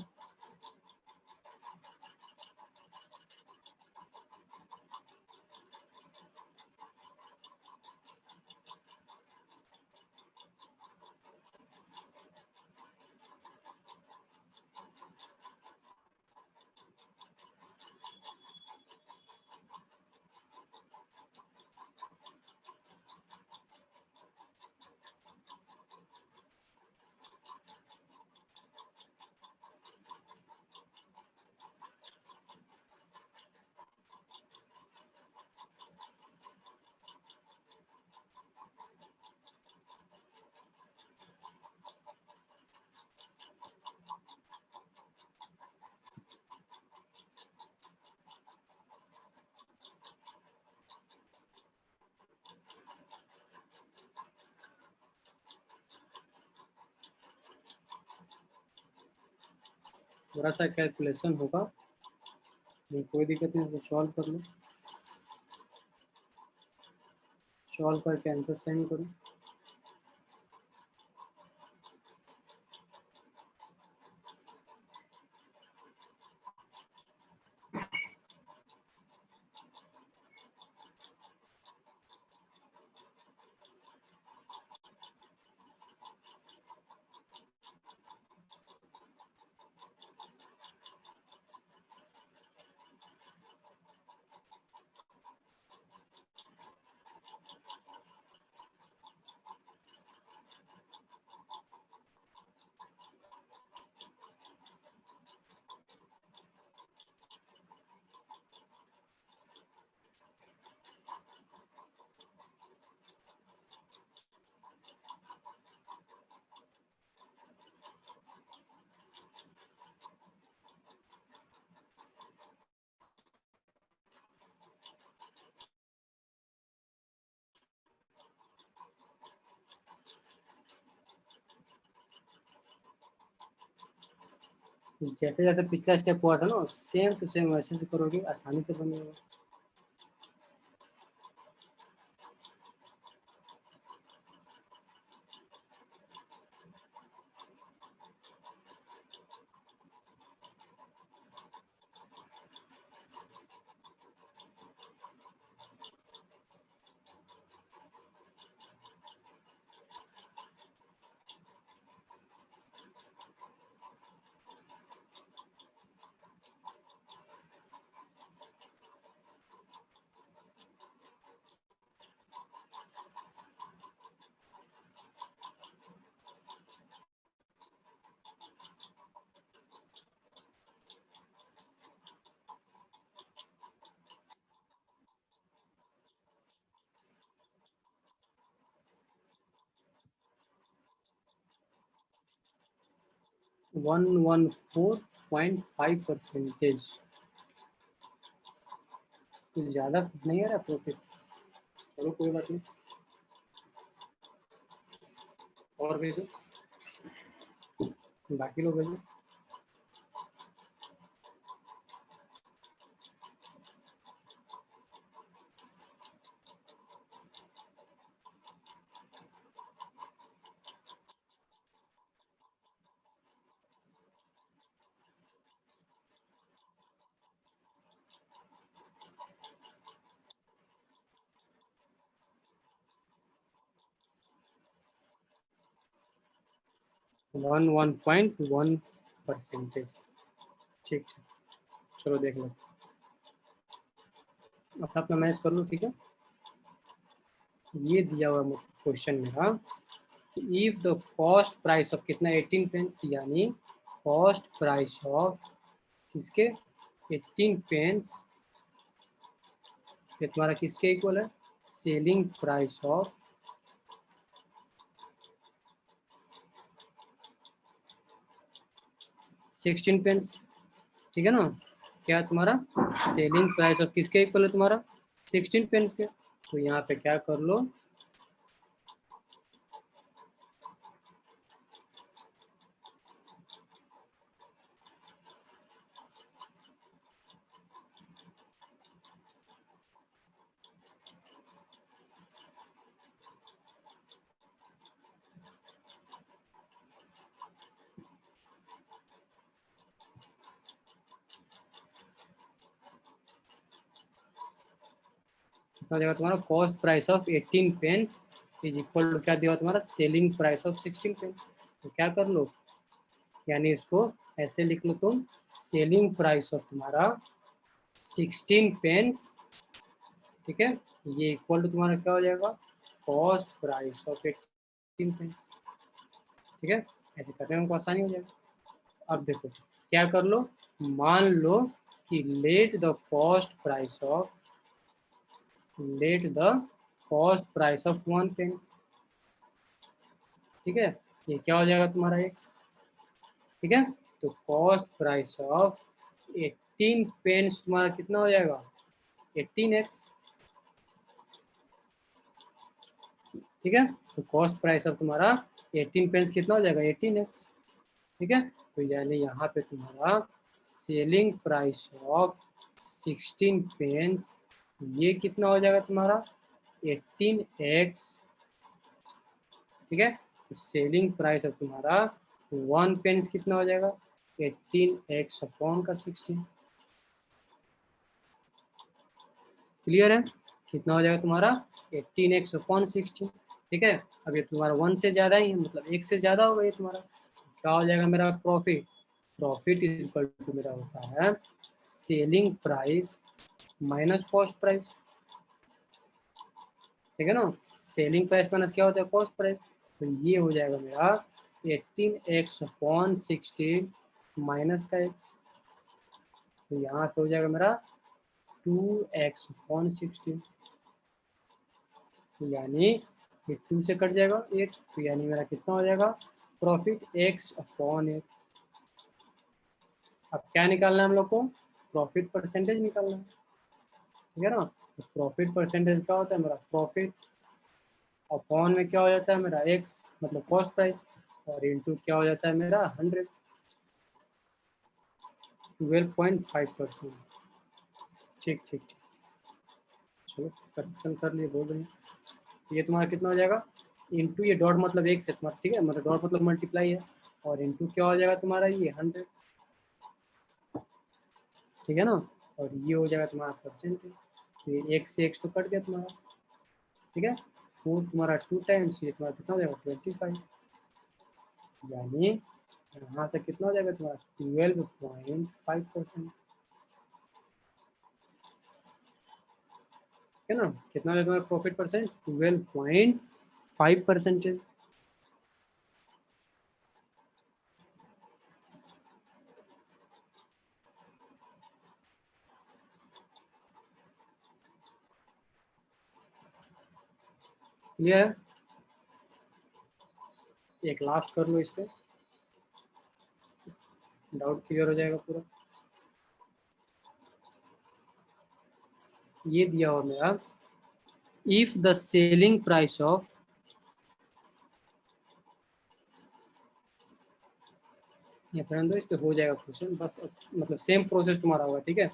थोड़ा सा कैलकुलेशन होगा, कोई दिक्कत नहीं, तो सॉल्व कर लो, सॉल्व करके आंसर सेंड करो। जैसे जैसे पिछला स्टेप हुआ था ना, सेम टू सेम वैसे से करोगे, आसानी से बनेगा। वन 114.5%। कुछ ज़्यादा नहीं आ रहा प्रॉफिट। चलो कोई बात नहीं, और भेजो, बाकी लोग भेजो। 1.1%। ठीक ठीक, चलो देख लो, अपना अपना मैच कर लो, ठीक है। ये दिया हुआ मुझे क्वेश्चन मेरा, if the cost price of कितना 18 पेंस, यानी कॉस्ट प्राइस ऑफ किसके 18 पेंस, ये तुम्हारा किसके इक्वल है, सेलिंग प्राइस ऑफ 16 पेंस, ठीक है ना। क्या तुम्हारा सेलिंग प्राइस ऑफ किसके इक्वल है, तुम्हारा 16 पेंस के। तो यहाँ पे क्या कर लो, कितना देगा तुम्हारा, cost price of 18 pence is equal to क्या दिया तुम्हारा, सेलिंग प्राइस ऑफ 16 पेंस। तो क्या कर लो, यानी इसको ऐसे लिख लो तुम, सेलिंग प्राइस ऑफ तुम्हारा 16 पेंस, ठीक है, ये इक्वल टू तुम्हारा क्या हो जाएगा, कॉस्ट प्राइस ऑफ 18 पेंस, ठीक है। ऐसे करने में हमको आसानी हो जाएगा। अब देखो क्या कर लो, मान लो कि let the cost price of, let the cost price of 1 pence, ठीक है, ये क्या हो जाएगा तुम्हारा x, ठीक है। तो कॉस्ट प्राइस ऑफ 18 पेंस तुम्हारा कितना हो जाएगा, 18x, ठीक है। तो कॉस्ट प्राइस ऑफ तुम्हारा 18 पेंस कितना हो जाएगा, 18x, ठीक है। तो यानी यहाँ पे तुम्हारा सेलिंग प्राइस ऑफ 16 पेंस, ये कितना हो जाएगा तुम्हारा 18x, ठीक है। तो सेलिंग प्राइस ऑफ तुम्हारा 1 पेंस कितना हो जाएगा, 18x अपॉन का 16। क्लियर है, कितना हो जाएगा तुम्हारा 18x अपॉन 16, ठीक है। अब ये तुम्हारा 1 से ज़्यादा ही है, मतलब 1 से ज़्यादा होगा ये तुम्हारा, क्या हो जाएगा मेरा profit, profit is equal to मेरा होता है selling price minus cost price, ठीक है ना। सेलिंग प्राइस माइनस क्या होता है, कॉस्ट प्राइस। तो ये हो जाएगा मेरा 18x अपॉन 16 माइनस का x, तो यहाँ से हो जाएगा मेरा 2x अपॉन 16, तो यानी ये 2 से कट जाएगा 8, तो यानी मेरा कितना हो जाएगा, प्रॉफिट x अपॉन 8। अब क्या निकालना है हम लोग को, प्रॉफिट परसेंटेज निकालना है, ठीक है ना। तो प्रॉफिट परसेंटेज क्या होता है मेरा, प्रॉफिट अपॉन में क्या हो जाता है मेरा x, मतलब कॉस्ट प्राइस, और इनटू क्या हो जाता है मेरा 100, 12.5%। ठीक ठीक ठीक, चलो करेक्शन कर लिए, बोल रहे हैं। ये तुम्हारा कितना हो जाएगा, इंटू ये डॉट मतलब एक से तुम्हारा, ठीक है, मतलब डॉट मतलब मल्टीप्लाई है, और इंटू क्या हो जाएगा तुम्हारा ये 100, ठीक है ना, और ये हो जाएगा तुम्हारा परसेंटेज। तो ये एक से एक तो कट गया तुम्हारा, ठीक है। 4 तुम्हारा 2 टाइम्स, ये तुम्हारा कितना हो जाएगा 25, यानी यहाँ से कितना हो जाएगा तुम्हारा 12.5%, है ना। कितना हो जाएगा तुम्हारा प्रॉफिट परसेंट, 12.5%। क्लियर है, एक लास्ट कर लो इस पे, डाउट क्लियर हो जाएगा पूरा। ये दिया हुआ मेरा, if the selling price of, ये फ्रेंड दो, इस पे हो जाएगा क्वेश्चन, बस मतलब सेम प्रोसेस तुम्हारा होगा, ठीक है,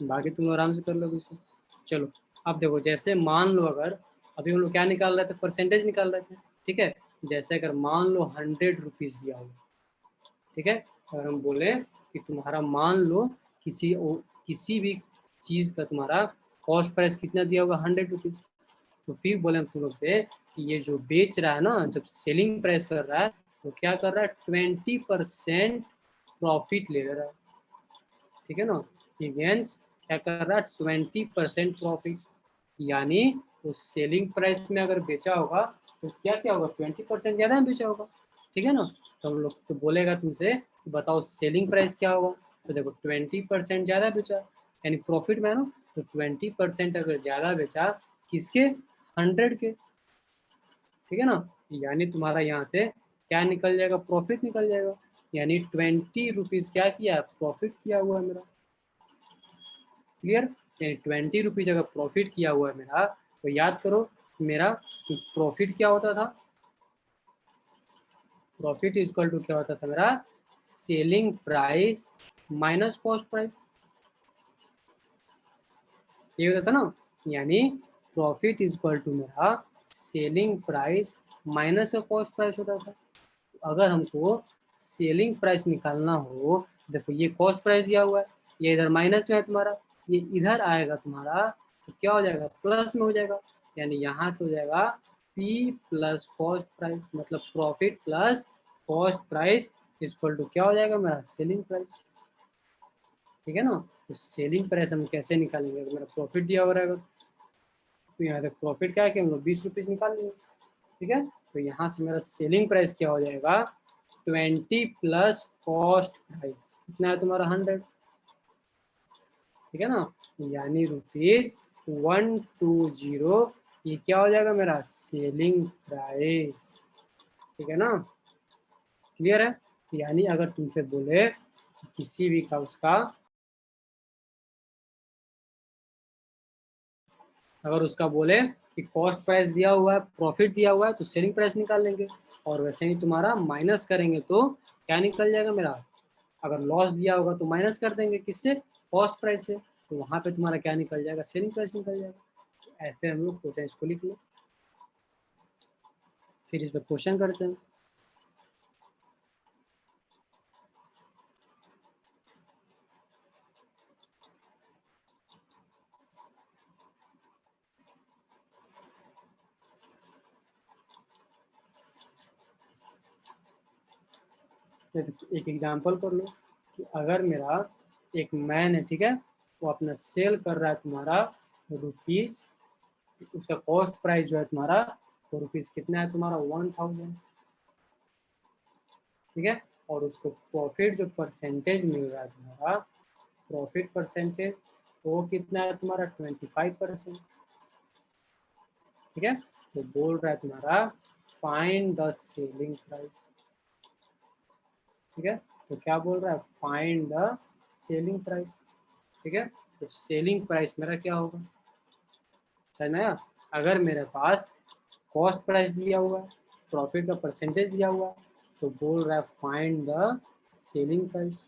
बाकी तुम आराम से कर लोगे इसको। चलो अब देखो, जैसे मान लो अगर अभी हम लोग क्या निकाल रहे थे, परसेंटेज निकाल रहे थे, ठीक है। जैसे अगर मान लो 100 रुपीज़ दिया होगा, ठीक है, अगर हम बोले कि तुम्हारा मान लो किसी भी चीज़ का तुम्हारा कॉस्ट प्राइस कितना दिया होगा 100 रुपीज़, तो फिर बोले हम तुम लोग से कि ये जो बेच रहा है ना, जब सेलिंग प्राइस कर रहा है तो क्या कर रहा है, 20% प्रॉफिट ले रहा है, ठीक है ना। ये गेंस क्या कर रहा है, 20% प्रॉफिट, यानी वो सेलिंग प्राइस में अगर बेचा होगा तो क्या क्या होगा, 20% ज़्यादा में बेचा होगा, ठीक है ना। तो हम लोग तो बोलेगा तुमसे कि बताओ सेलिंग प्राइस क्या होगा, तो देखो 20% ज़्यादा बेचा, यानी प्रॉफिट में है ना, तो 20% अगर ज़्यादा बेचा किसके, 100 के, ठीक है ना, यानी तुम्हारा यहाँ से क्या निकल जाएगा, प्रॉफिट निकल जाएगा, यानी 20 रुपीज़ क्या किया, प्रॉफिट किया हुआ है मेरा। क्लियर, यानी 20 रुपीज़ अगर प्रॉफिट किया हुआ है मेरा, तो याद करो मेरा प्रॉफिट क्या होता था, प्रॉफिट इक्वल टू क्या होता था मेरा, selling price minus cost price, ये होता था ना, यानी प्रॉफिट इक्वल टू मेरा सेलिंग प्राइस माइनस का कॉस्ट प्राइस होता था। अगर हमको सेलिंग प्राइस निकालना हो, देखो ये कॉस्ट प्राइस दिया हुआ है, ये इधर माइनस में है तुम्हारा, ये इधर आएगा तुम्हारा तो क्या हो जाएगा, प्लस में हो जाएगा, यानी यहाँ से हो जाएगा पी प्लस कॉस्ट प्राइस, मतलब profit plus cost price equal to क्या हो जाएगा मेरा, सेलिंग प्राइस, ठीक है ना। तो सेलिंग प्राइस हम कैसे निकालेंगे, अगर मेरा प्रॉफिट दिया हुआ रहेगा तो यहाँ से प्रॉफिट क्या है कि हम लोग 20 रुपीज़ निकाल लेंगे, ठीक है। तो यहाँ से मेरा सेलिंग प्राइस क्या हो जाएगा, 20 प्लस कॉस्ट प्राइस, कितना है तुम्हारा 100, ठीक है ना, यानी ₹120, ये क्या हो जाएगा मेरा, सेलिंग प्राइस, ठीक है ना। क्लियर है, यानी अगर तुमसे बोले किसी भी का उसका, अगर उसका बोले कि कॉस्ट प्राइस दिया हुआ है, प्रॉफिट दिया हुआ है, तो सेलिंग प्राइस निकाल लेंगे, और वैसे ही तुम्हारा माइनस करेंगे तो क्या निकल जाएगा मेरा, अगर लॉस दिया होगा तो माइनस कर देंगे किससे, कॉस्ट प्राइस से, तो वहाँ पे तुम्हारा क्या निकल जाएगा, सेलिंग प्राइस निकल जाएगा। तो ऐसे हम लोग क्वेश्चन इसको लिख लो, फिर इस पर क्वेश्चन करते हैं। जैसे एक एग्जांपल कर लो कि अगर मेरा एक मैन है, ठीक है, वो अपना सेल कर रहा है तुम्हारा रुपीज़, उसका कॉस्ट प्राइस जो है तुम्हारा वो रुपीज़ कितना है तुम्हारा 1000, ठीक है, और उसको प्रॉफिट जो परसेंटेज मिल रहा है तुम्हारा, प्रॉफिट परसेंटेज वो कितना है तुम्हारा 25%, ठीक है। तो बोल रहा है तुम्हारा फाइंड द सेलिंग प्राइस, ठीक है, तो क्या बोल रहा है, फाइंड द सेलिंग प्राइस, ठीक है। तो सेलिंग प्राइस मेरा क्या होगा, समझ में आया, अगर मेरे पास कॉस्ट प्राइस दिया हुआ है, प्रॉफिट का परसेंटेज दिया हुआ है, तो बोल रहा है find the selling price,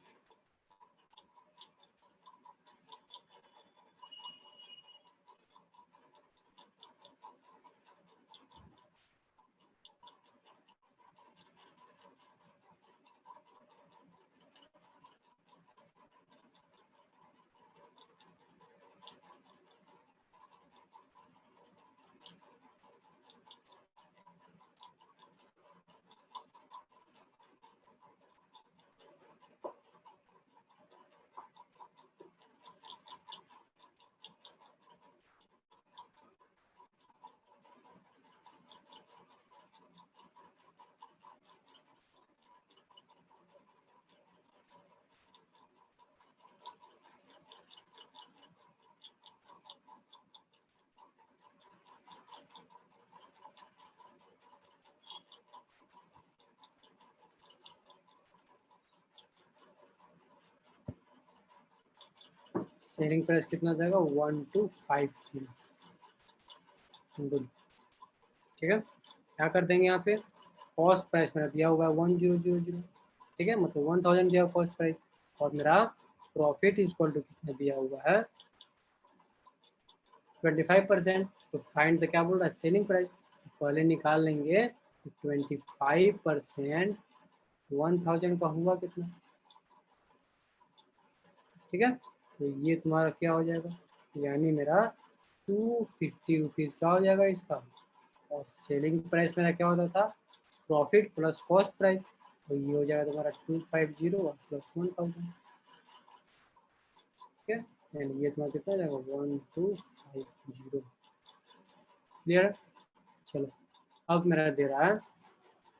selling price कितना जाएगा 1250। गुड, ठीक है। क्या कर देंगे यहाँ पे, कॉस्ट प्राइस मेरा दिया हुआ है 1000, ठीक है, मतलब 1000 दिया कॉस्ट प्राइस, और मेरा प्रॉफिट इक्वल टू कितना दिया हुआ है 25%। तो फाइंड द क्या बोल रहा है सेलिंग प्राइस, पहले निकाल लेंगे 25% 1000 का हुआ कितना, ठीक है। तो ये तुम्हारा क्या हो जाएगा, यानी मेरा 250 रुपीज़ का हो जाएगा इसका, और सेलिंग प्राइस मेरा क्या होता था प्रॉफिट प्लस कॉस्ट प्राइस, तो ये हो जाएगा तुम्हारा 250 प्लस 1000, ठीक है। एंड ये तुम्हारा कितना हो जाएगा 1250। क्लियर, चलो अब मेरा दे रहा है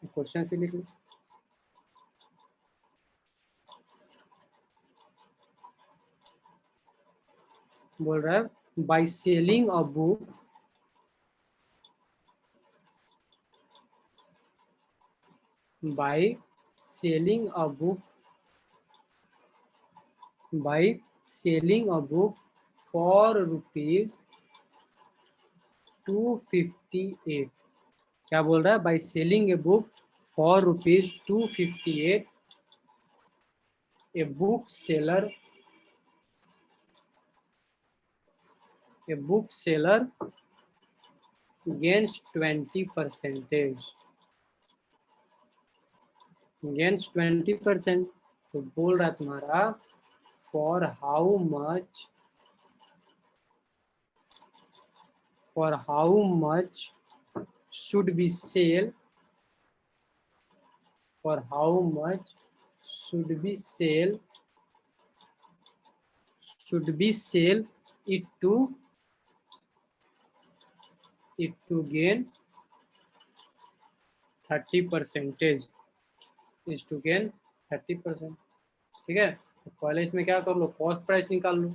क्वेश्चन फिर लिख लो। बोल रहा है by selling a book, by selling a book, by selling a book for rupees 258। क्या बोल रहा है, by selling a book for rupees 258 a book seller, a bookseller gains 20%, gains 20%। तो बोल रहा है तुम्हारा for how much, for how much should be sell, for how much should be sell, should be sell it to, it to gain 30%, is to gain 30%, ठीक है। तो पहले इसमें क्या कर लो कॉस्ट प्राइस निकाल लो,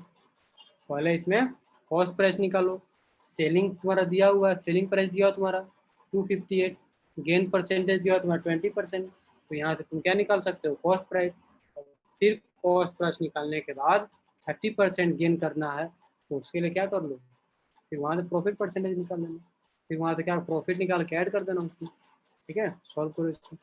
पहले इसमें कॉस्ट प्राइस निकालो, सेलिंग तुम्हारा दिया हुआ है, सेलिंग प्राइस दिया हुआ तुम्हारा 258, गेन परसेंटेज दिया हुआ तुम्हारा 20%, तो यहाँ से तुम क्या निकाल सकते हो कॉस्ट प्राइस, फिर कॉस्ट प्राइस निकालने के बाद 30% गेन करना है, तो उसके लिए क्या कर लो फिर वहाँ से प्रॉफिट परसेंटेज निकाल लेना, फिर वहाँ से क्या प्रॉफिट निकाल के ऐड कर देना उसमें, ठीक है। सॉल्व करो इसको।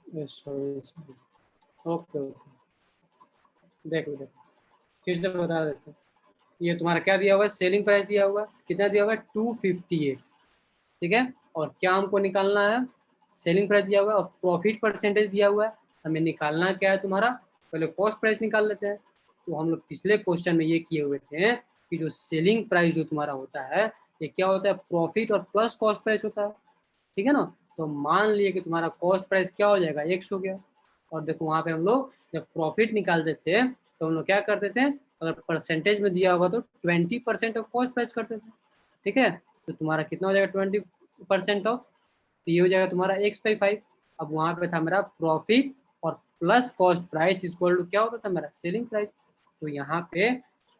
सॉरी, ओके ओके, देखो देखो फिर से बता देते हैं। ये तुम्हारा क्या दिया हुआ है, सेलिंग प्राइस दिया हुआ है, कितना दिया हुआ है 258, ठीक है। और क्या हमको निकालना है, सेलिंग प्राइस दिया हुआ है और प्रॉफिट परसेंटेज दिया हुआ है। हमें निकालना क्या है तुम्हारा, पहले कॉस्ट प्राइस निकाल लेते हैं। तो हम लोग पिछले क्वेश्चन में ये किए हुए थे कि जो सेलिंग प्राइस जो तुम्हारा होता है ये क्या होता है, प्रॉफिट और प्लस कॉस्ट प्राइस होता है, ठीक है ना। तो मान लिए कि तुम्हारा कॉस्ट प्राइस क्या हो जाएगा, एक्स हो गया। और देखो वहाँ पे हम लोग जब प्रॉफिट निकालते थे तो हम लोग क्या करते थे, अगर परसेंटेज में दिया होगा तो 20% ऑफ कॉस्ट प्राइस करते थे, ठीक है। तो तुम्हारा कितना हो जाएगा 20% ऑफ, तो ये हो जाएगा तुम्हारा x/5। अब वहाँ पे था मेरा प्रॉफिट और plus cost price equal to क्या होता था मेरा सेलिंग प्राइस। तो यहाँ पे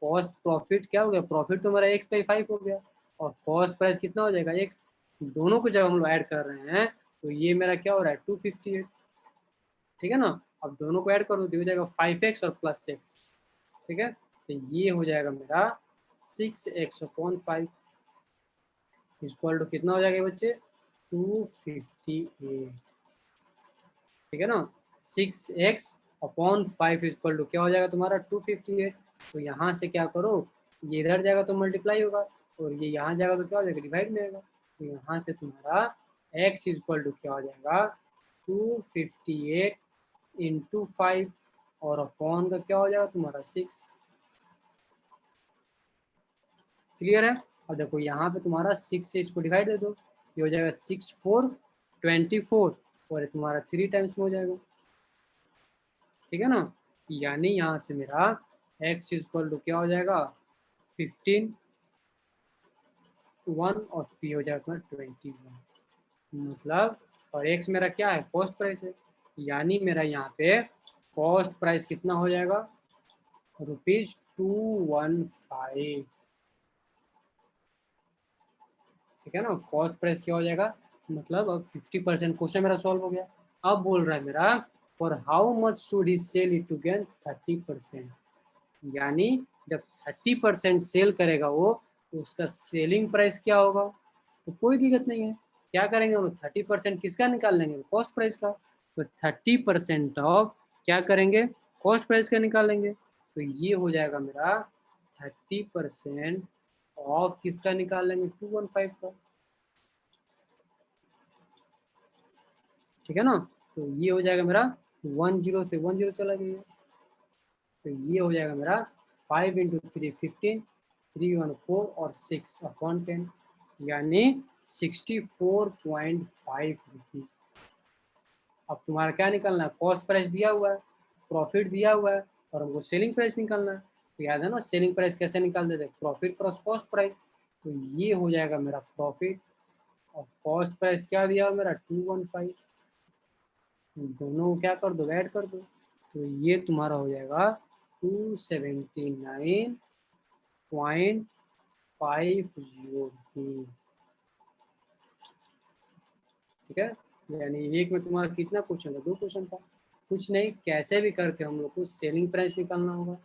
कॉस्ट प्रॉफिट क्या हो गया, प्रॉफिट तो मेरा x/5 हो गया और कॉस्ट प्राइस कितना हो जाएगा x। दोनों को जब हम लोग ऐड कर रहे हैं तो ये मेरा क्या हो रहा है 258, ठीक है ना। अब दोनों को ऐड करो तो हो जाएगा 5x और प्लस x, ठीक है। तो ये हो जाएगा मेरा 6x/5 इक्वल टू कितना हो जाएगा बच्चे 258, ठीक है ना। 6x/5 इक्वल टू क्या हो जाएगा तुम्हारा 258। तो यहाँ से क्या करो, ये इधर जाएगा तो मल्टीप्लाई होगा और ये यहाँ जाएगा तो क्या हो जाएगा डिवाइड में आएगा। तो यहाँ से तुम्हारा x इक्वल टू क्या हो जाएगा 258 इंटू 5 और अपॉन का क्या हो जाएगा तुम्हारा 6। क्लियर है। और देखो यहाँ पे तुम्हारा 6 से इसको डिवाइड दे दो, ये हो जाएगा 6×4 = 24 और ये तुम्हारा 3 टाइम्स में हो जाएगा, ठीक है ना। यानी यहाँ से मेरा x इक्वल टू क्या हो जाएगा 15 1 और p हो जाएगा 21, मतलब और x मेरा क्या है कॉस्ट प्राइस है। यानी मेरा यहाँ पे कॉस्ट प्राइस कितना हो जाएगा ₹215, ठीक है ना। कॉस्ट प्राइस क्या हो जाएगा, मतलब अब 50% क्वेश्चन मेरा सॉल्व हो गया। अब बोल रहा है मेरा for how much should he sell it to gain 30%, यानी जब 30% सेल करेगा वो तो उसका सेलिंग प्राइस क्या होगा। तो कोई दिक्कत नहीं है, क्या करेंगे हम लोग 30% किसका निकाल लेंगे, कॉस्ट प्राइस का। तो 30% ऑफ क्या करेंगे, कॉस्ट प्राइस का निकालेंगे। तो ये हो जाएगा मेरा 30% ऑफ किसका निकाल लेंगे 215 का, ठीक है ना। तो ये हो जाएगा मेरा 10 से 10 चला गया, तो ये हो जाएगा मेरा 5 × 3 15, 314 और 6/10, यानी 64.5 रुपीज। अब तुम्हारा क्या निकालना है, कॉस्ट प्राइस दिया हुआ है, प्रॉफिट दिया हुआ है और हमको सेलिंग प्राइस निकालना है। तो याद है ना सेलिंग प्राइस कैसे निकालते थे, प्रॉफिट प्लस कॉस्ट प्राइस। तो ये हो जाएगा मेरा प्रॉफिट और कॉस्ट प्राइस क्या दिया हुआ मेरा 215, दोनों को क्या कर दो ऐड कर दो। तो ये तुम्हारा हो जाएगा 279.50 रुपीज, ठीक है। यानी एक में तुम्हारा कितना क्वेश्चन था, 2 क्वेश्चन था। कुछ नहीं, कैसे भी करके हम लोग को सेलिंग प्राइस निकालना होगा।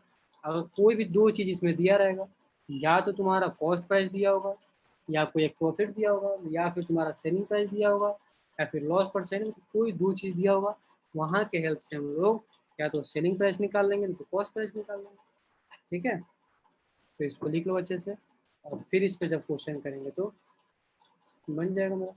अगर कोई भी दो चीज इसमें दिया रहेगा, या तो तुम्हारा कॉस्ट प्राइस दिया होगा, या कोई एक प्रॉफिट दिया होगा, या फिर तुम्हारा सेलिंग प्राइस दिया होगा, या फिर लॉस परसेंट, कोई दो चीज दिया होगा। वहाँ के हेल्प से हम लोग या तो सेलिंग प्राइस निकाल लेंगे तो कॉस्ट प्राइस निकाल लेंगे, ठीक है। तो इसको लिख लो अच्छे से और फिर इस पे जब क्वेश्चन करेंगे तो बन जाएगा मेरा।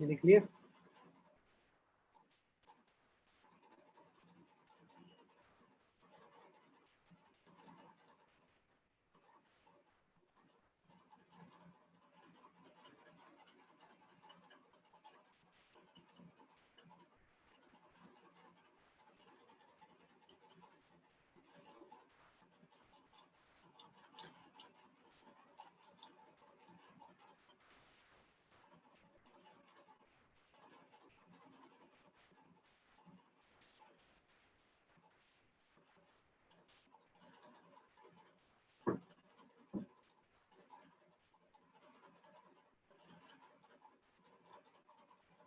ये लिख लिए।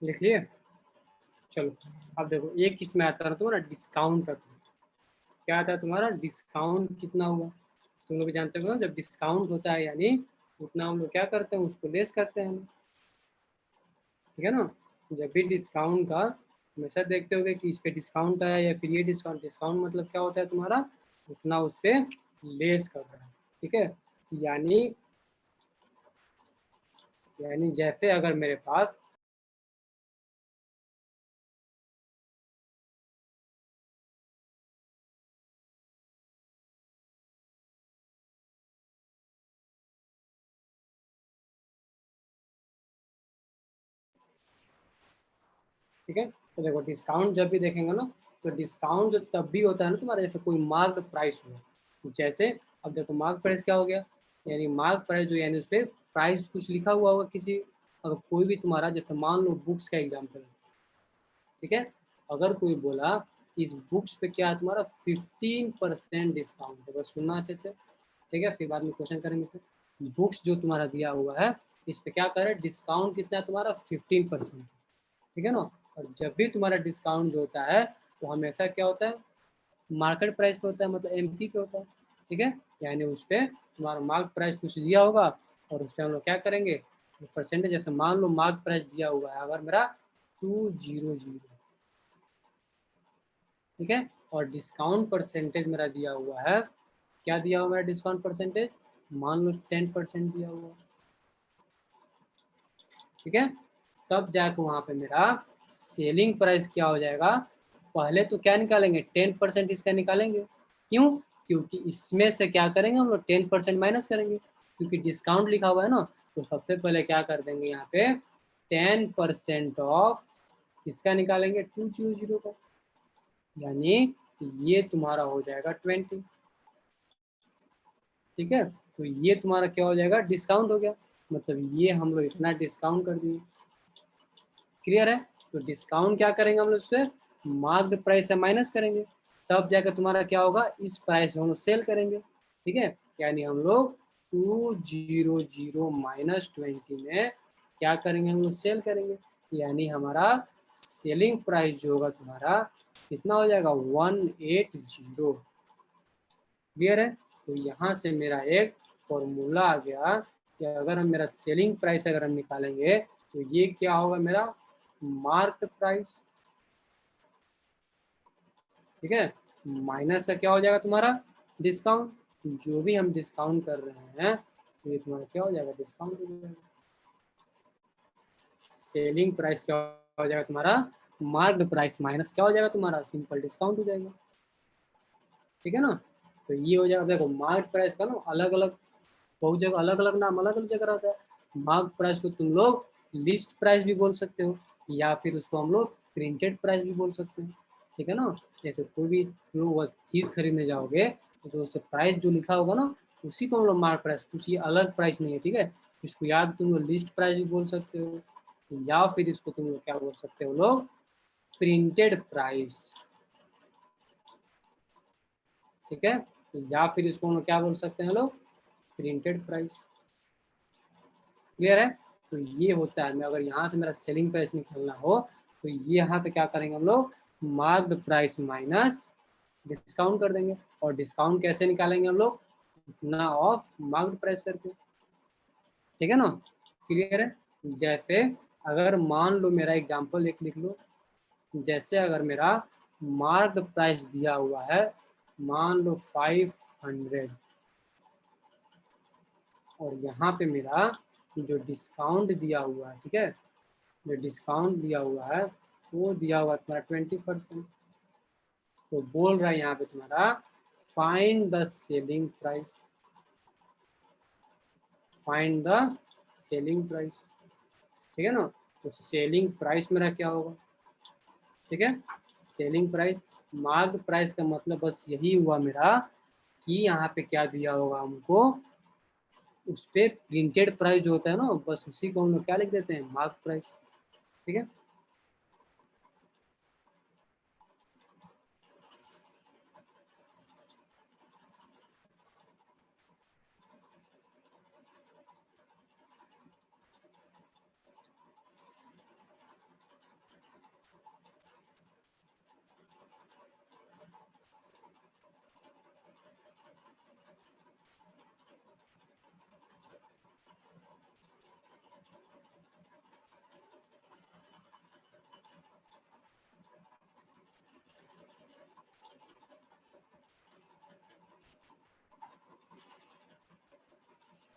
लिख लिए। चलो अब देखो एक इसमें आता है तुम्हारा डिस्काउंट का। क्या आता है तुम्हारा डिस्काउंट कितना हुआ, तुम लोग भी जानते हो ना, जब डिस्काउंट होता है यानी उतना हम लोग क्या करते हैं, उसको लेस करते हैं, ठीक है ना। जब भी डिस्काउंट का हमेशा देखते होगे कि इस पे डिस्काउंट आया या फिर ये डिस्काउंट, डिस्काउंट मतलब क्या होता है तुम्हारा, उतना उस पर लेस कर रहा है, ठीक है। यानी यानी जैसे अगर मेरे पास ठीक है, तो देखो डिस्काउंट जब भी देखेंगे ना, तो डिस्काउंट जो तब भी होता है ना तुम्हारा, जैसे कोई मार्क प्राइस हो, जैसे अब देखो मार्क प्राइस क्या हो गया, यानी मार्क प्राइस जो यानी उस पर प्राइस कुछ लिखा हुआ होगा किसी, अगर कोई भी तुम्हारा जैसे मान लो बुक्स का एग्जाम्पल है, ठीक है, अगर कोई बोला इस बुक्स पे क्या है तुम्हारा 15% डिस्काउंट है, बस सुनना अच्छे से, ठीक है, फिर बाद में क्वेश्चन करेंगे इसमें। बुक्स जो तुम्हारा दिया हुआ है इस पे क्या करे, डिस्काउंट कितना है तुम्हारा 15%, ठीक है ना। और जब भी तुम्हारा डिस्काउंट जो होता है तो हमेशा क्या होता है, मार्केट प्राइस पे होता है, मतलब एमपी पे होता है, ठीक है। यानी उस पर तुम्हारा मार्क प्राइस कुछ दिया होगा और उस पर हम लोग क्या करेंगे, परसेंटेज, जैसे मान लो मार्क प्राइस दिया हुआ है अगर मेरा 200, ठीक है, और डिस्काउंट परसेंटेज मेरा दिया हुआ है, क्या दिया हुआ है डिस्काउंट परसेंटेज, मान लो 10% दिया हुआ है, ठीक है। तब जाकर वहाँ पे मेरा सेलिंग प्राइस क्या हो जाएगा, पहले तो क्या निकालेंगे 10% इसका निकालेंगे, क्यों, क्योंकि इसमें से क्या करेंगे हम लोग 10% माइनस करेंगे, क्योंकि डिस्काउंट लिखा हुआ है ना, तो सबसे पहले क्या कर देंगे यहाँ पे 10% ऑफ इसका निकालेंगे 200 का, यानी ये तुम्हारा हो जाएगा 20, ठीक है। तो ये तुम्हारा क्या हो जाएगा, डिस्काउंट हो गया, मतलब ये हम लोग इतना डिस्काउंट कर दिए, क्लियर है। तो डिस्काउंट क्या करेंगे हम लोग उससे, मार्क्ड प्राइस से माइनस करेंगे, तब जाकर तुम्हारा क्या होगा, इस प्राइस में हम लोग सेल करेंगे, ठीक है। यानी हम लोग 200 माइनस 20 में क्या करेंगे, हम लोग सेल करेंगे, यानी हमारा सेलिंग प्राइस जो होगा तुम्हारा कितना हो जाएगा 180, क्लियर है। तो यहाँ से मेरा एक फॉर्मूला आ गया कि अगर हम मेरा सेलिंग प्राइस अगर हम निकालेंगे तो ये क्या होगा मेरा मार्क प्राइस, ठीक है, माइनस का क्या हो जाएगा तुम्हारा डिस्काउंट, जो भी हम डिस्काउंट कर रहे हैं तो ये तुम्हारा क्या हो जाएगा, डिस्काउंट हो जाएगा। सेलिंग प्राइस क्या हो जाएगा तुम्हारा, मार्क्ड प्राइस माइनस क्या हो जाएगा तुम्हारा, सिंपल डिस्काउंट हो जाएगा, ठीक है ना। तो ये हो जाएगा, देखो मार्क प्राइस का ना अलग अलग, बहुत जगह अलग अलग नाम अलग अलग जगह रहता है। मार्क प्राइस को तुम लोग लिस्ट प्राइस भी बोल सकते हो, या फिर उसको हम लोग प्रिंटेड प्राइस भी बोल सकते हैं, ठीक है ना। जैसे कोई भी तुम लोग चीज़ खरीदने जाओगे तो जो उससे प्राइस जो लिखा होगा ना उसी को हम लोग मार्क प्राइस, कुछ ये अलग प्राइस नहीं है, ठीक है। इसको याद तुम लोग लिस्ट प्राइस भी बोल सकते हो, या फिर इसको तुम लोग क्या बोल सकते हो लोग, प्रिंटेड प्राइस, ठीक है। या फिर इसको हम लोग क्या बोल सकते हैं लोग, प्रिंटेड प्राइस, क्लियर है। तो ये होता है, मैं अगर यहाँ से मेरा सेलिंग प्राइस निकालना हो तो ये यहाँ पे क्या करेंगे हम लोग, मार्क्ड प्राइस माइनस डिस्काउंट कर देंगे, और डिस्काउंट कैसे निकालेंगे हम लोग, इतना ऑफ मार्क्ड प्राइस करके, ठीक है ना, क्लियर है। जैसे अगर मान लो मेरा एग्जांपल एक लिख लो, जैसे अगर मेरा मार्क्ड प्राइस दिया हुआ है मान लो 500, और यहाँ पे मेरा जो डिस्काउंट दिया हुआ है, ठीक है, जो डिस्काउंट दिया हुआ है वो दिया हुआ है तुम्हारा 20%। तो बोल रहा है यहाँ पे तुम्हारा find the selling price, find the selling price, ठीक है ना। तो सेलिंग प्राइस मेरा क्या होगा, ठीक है, सेलिंग प्राइस, मार्क प्राइस का मतलब बस यही हुआ मेरा कि यहाँ पे क्या दिया होगा हमको, उस पर प्रिंटेड प्राइस जो होता है ना, बस उसी को हम लोग क्या लिख देते हैं, मार्क प्राइस, ठीक है।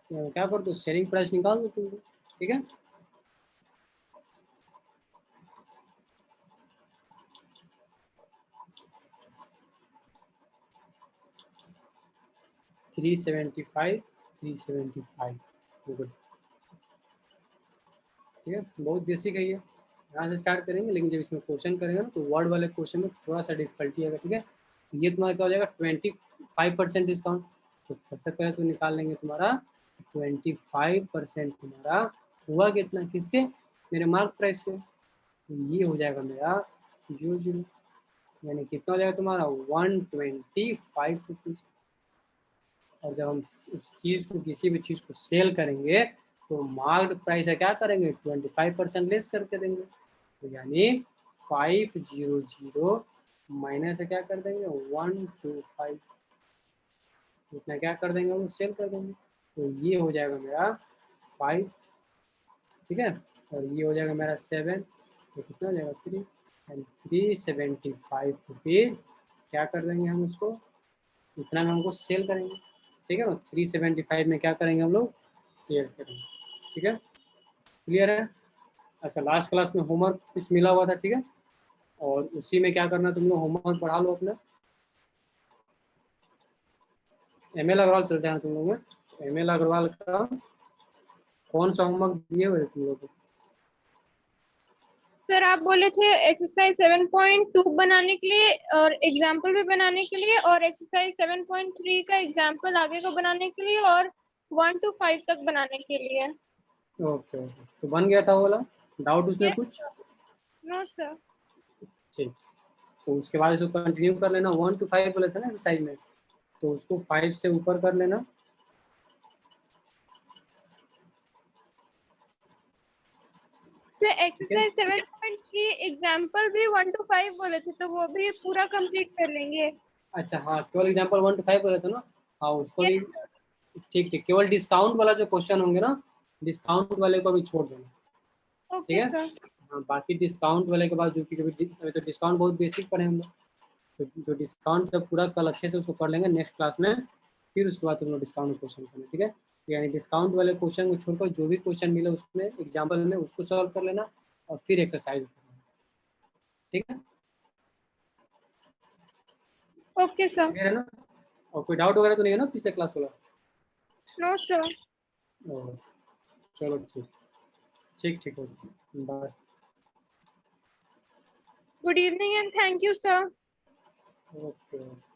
तो क्या कर दो, सेलिंग प्राइस निकाल दो तुमको, ठीक है। थ्री सेवेंटी फाइव, गुड, ठीक है, बहुत बेसिक है ये, यहाँ से स्टार्ट करेंगे, लेकिन जब इसमें क्वेश्चन करेंगे ना तो वर्ड वाले क्वेश्चन में थोड़ा सा डिफिकल्टी आएगा, ठीक है। ये तुम्हारा क्या हो जाएगा, 25% डिस्काउंट। तो सबसे पहले तो निकाल लेंगे तुम्हारा 25% तुम्हारा हुआ कितना, किसके, मेरे मार्क प्राइस के। तो ये हो जाएगा मेरा 0 यानी कितना हो जाएगा तुम्हारा 125 रुपीज़। और जब हम उस चीज़ को, किसी भी चीज़ को सेल करेंगे तो मार्क्ड प्राइस है क्या करेंगे, 25% लेस करके देंगे। तो यानी 500 माइनस से क्या कर देंगे 125, इतना क्या कर देंगे हम सेल कर देंगे। तो ये हो जाएगा मेरा 5, ठीक है, और ये हो जाएगा मेरा 7, तो कितना हो जाएगा 3, एंड 375 रुपीज़ क्या कर देंगे हम उसको, इतना में हमको सेल करेंगे, ठीक है ना। 375 में क्या करेंगे हम लोग, सेल करेंगे, ठीक है, क्लियर है। अच्छा, लास्ट क्लास में होमवर्क कुछ मिला हुआ था, ठीक है, और उसी में क्या करना, तुम लोग होमवर्क पढ़ा लो अपना। एमएल अग्रवाल चलते हैं तुम लोग में, एमएल अग्रवाल का कौन सा होमवर्क दिए हुए तुम लोग को। सर आप बोले थे एक्सरसाइज 7.2 बनाने के लिए और एग्जाम्पल भी बनाने के लिए, और एक्सरसाइज 7.3 का एग्जाम्पल आगे को बनाने के लिए, और 1 to 5 तक बनाने के लिए। ओके ओके, तो बन गया था वो वाला, डाउट उसमें यस कुछ, सर। No sir. ठीक। तो उसके बाद इसको कंटिन्यू कर लेना, 1 to 5 बोले थे ना एक्सरसाइज में, तो उसको 5 से ऊपर कर लेना। सर ठीक है, एक्सरसाइज 7.3 एग्जाम्पल भी 1 to 5 बोले थे, तो वो भी पूरा कंप्लीट कर लेंगे। अच्छा हाँ, केवल एग्जाम्पल 1 to 5 बोले थे ना, हाँ उसको भी, यस ठीक ठीक, केवल डिस्काउंट वाला जो क्वेश्चन होंगे ना, डिस्काउंट वाले को भी छोड़ देना, ठीक ओके है। सर। हाँ, बाकी डिस्काउंट वाले के बाद जो कि अभी तो डिस्काउंट बहुत बेसिक पढ़े हम लोग, तो जो डिस्काउंट जब पूरा कल अच्छे से उसको कर लेंगे नेक्स्ट क्लास में, फिर उसके बाद तुम लोग डिस्काउंट क्वेश्चन करना, ठीक है। यानी डिस्काउंट वाले क्वेश्चन को छोड़कर जो भी क्वेश्चन मिले उसमें एग्जाम्पल में उसको सॉल्व कर लेना, और फिर एक्सरसाइज करना, ठीक है, ओके सर। क्लियर है ना। और कोई डाउट वगैरह तो नहीं है ना पिछले क्लास वाला। No sir. और चलो ठीक, ठीक ठीक, okay bye. Good evening and thank you sir. Okay.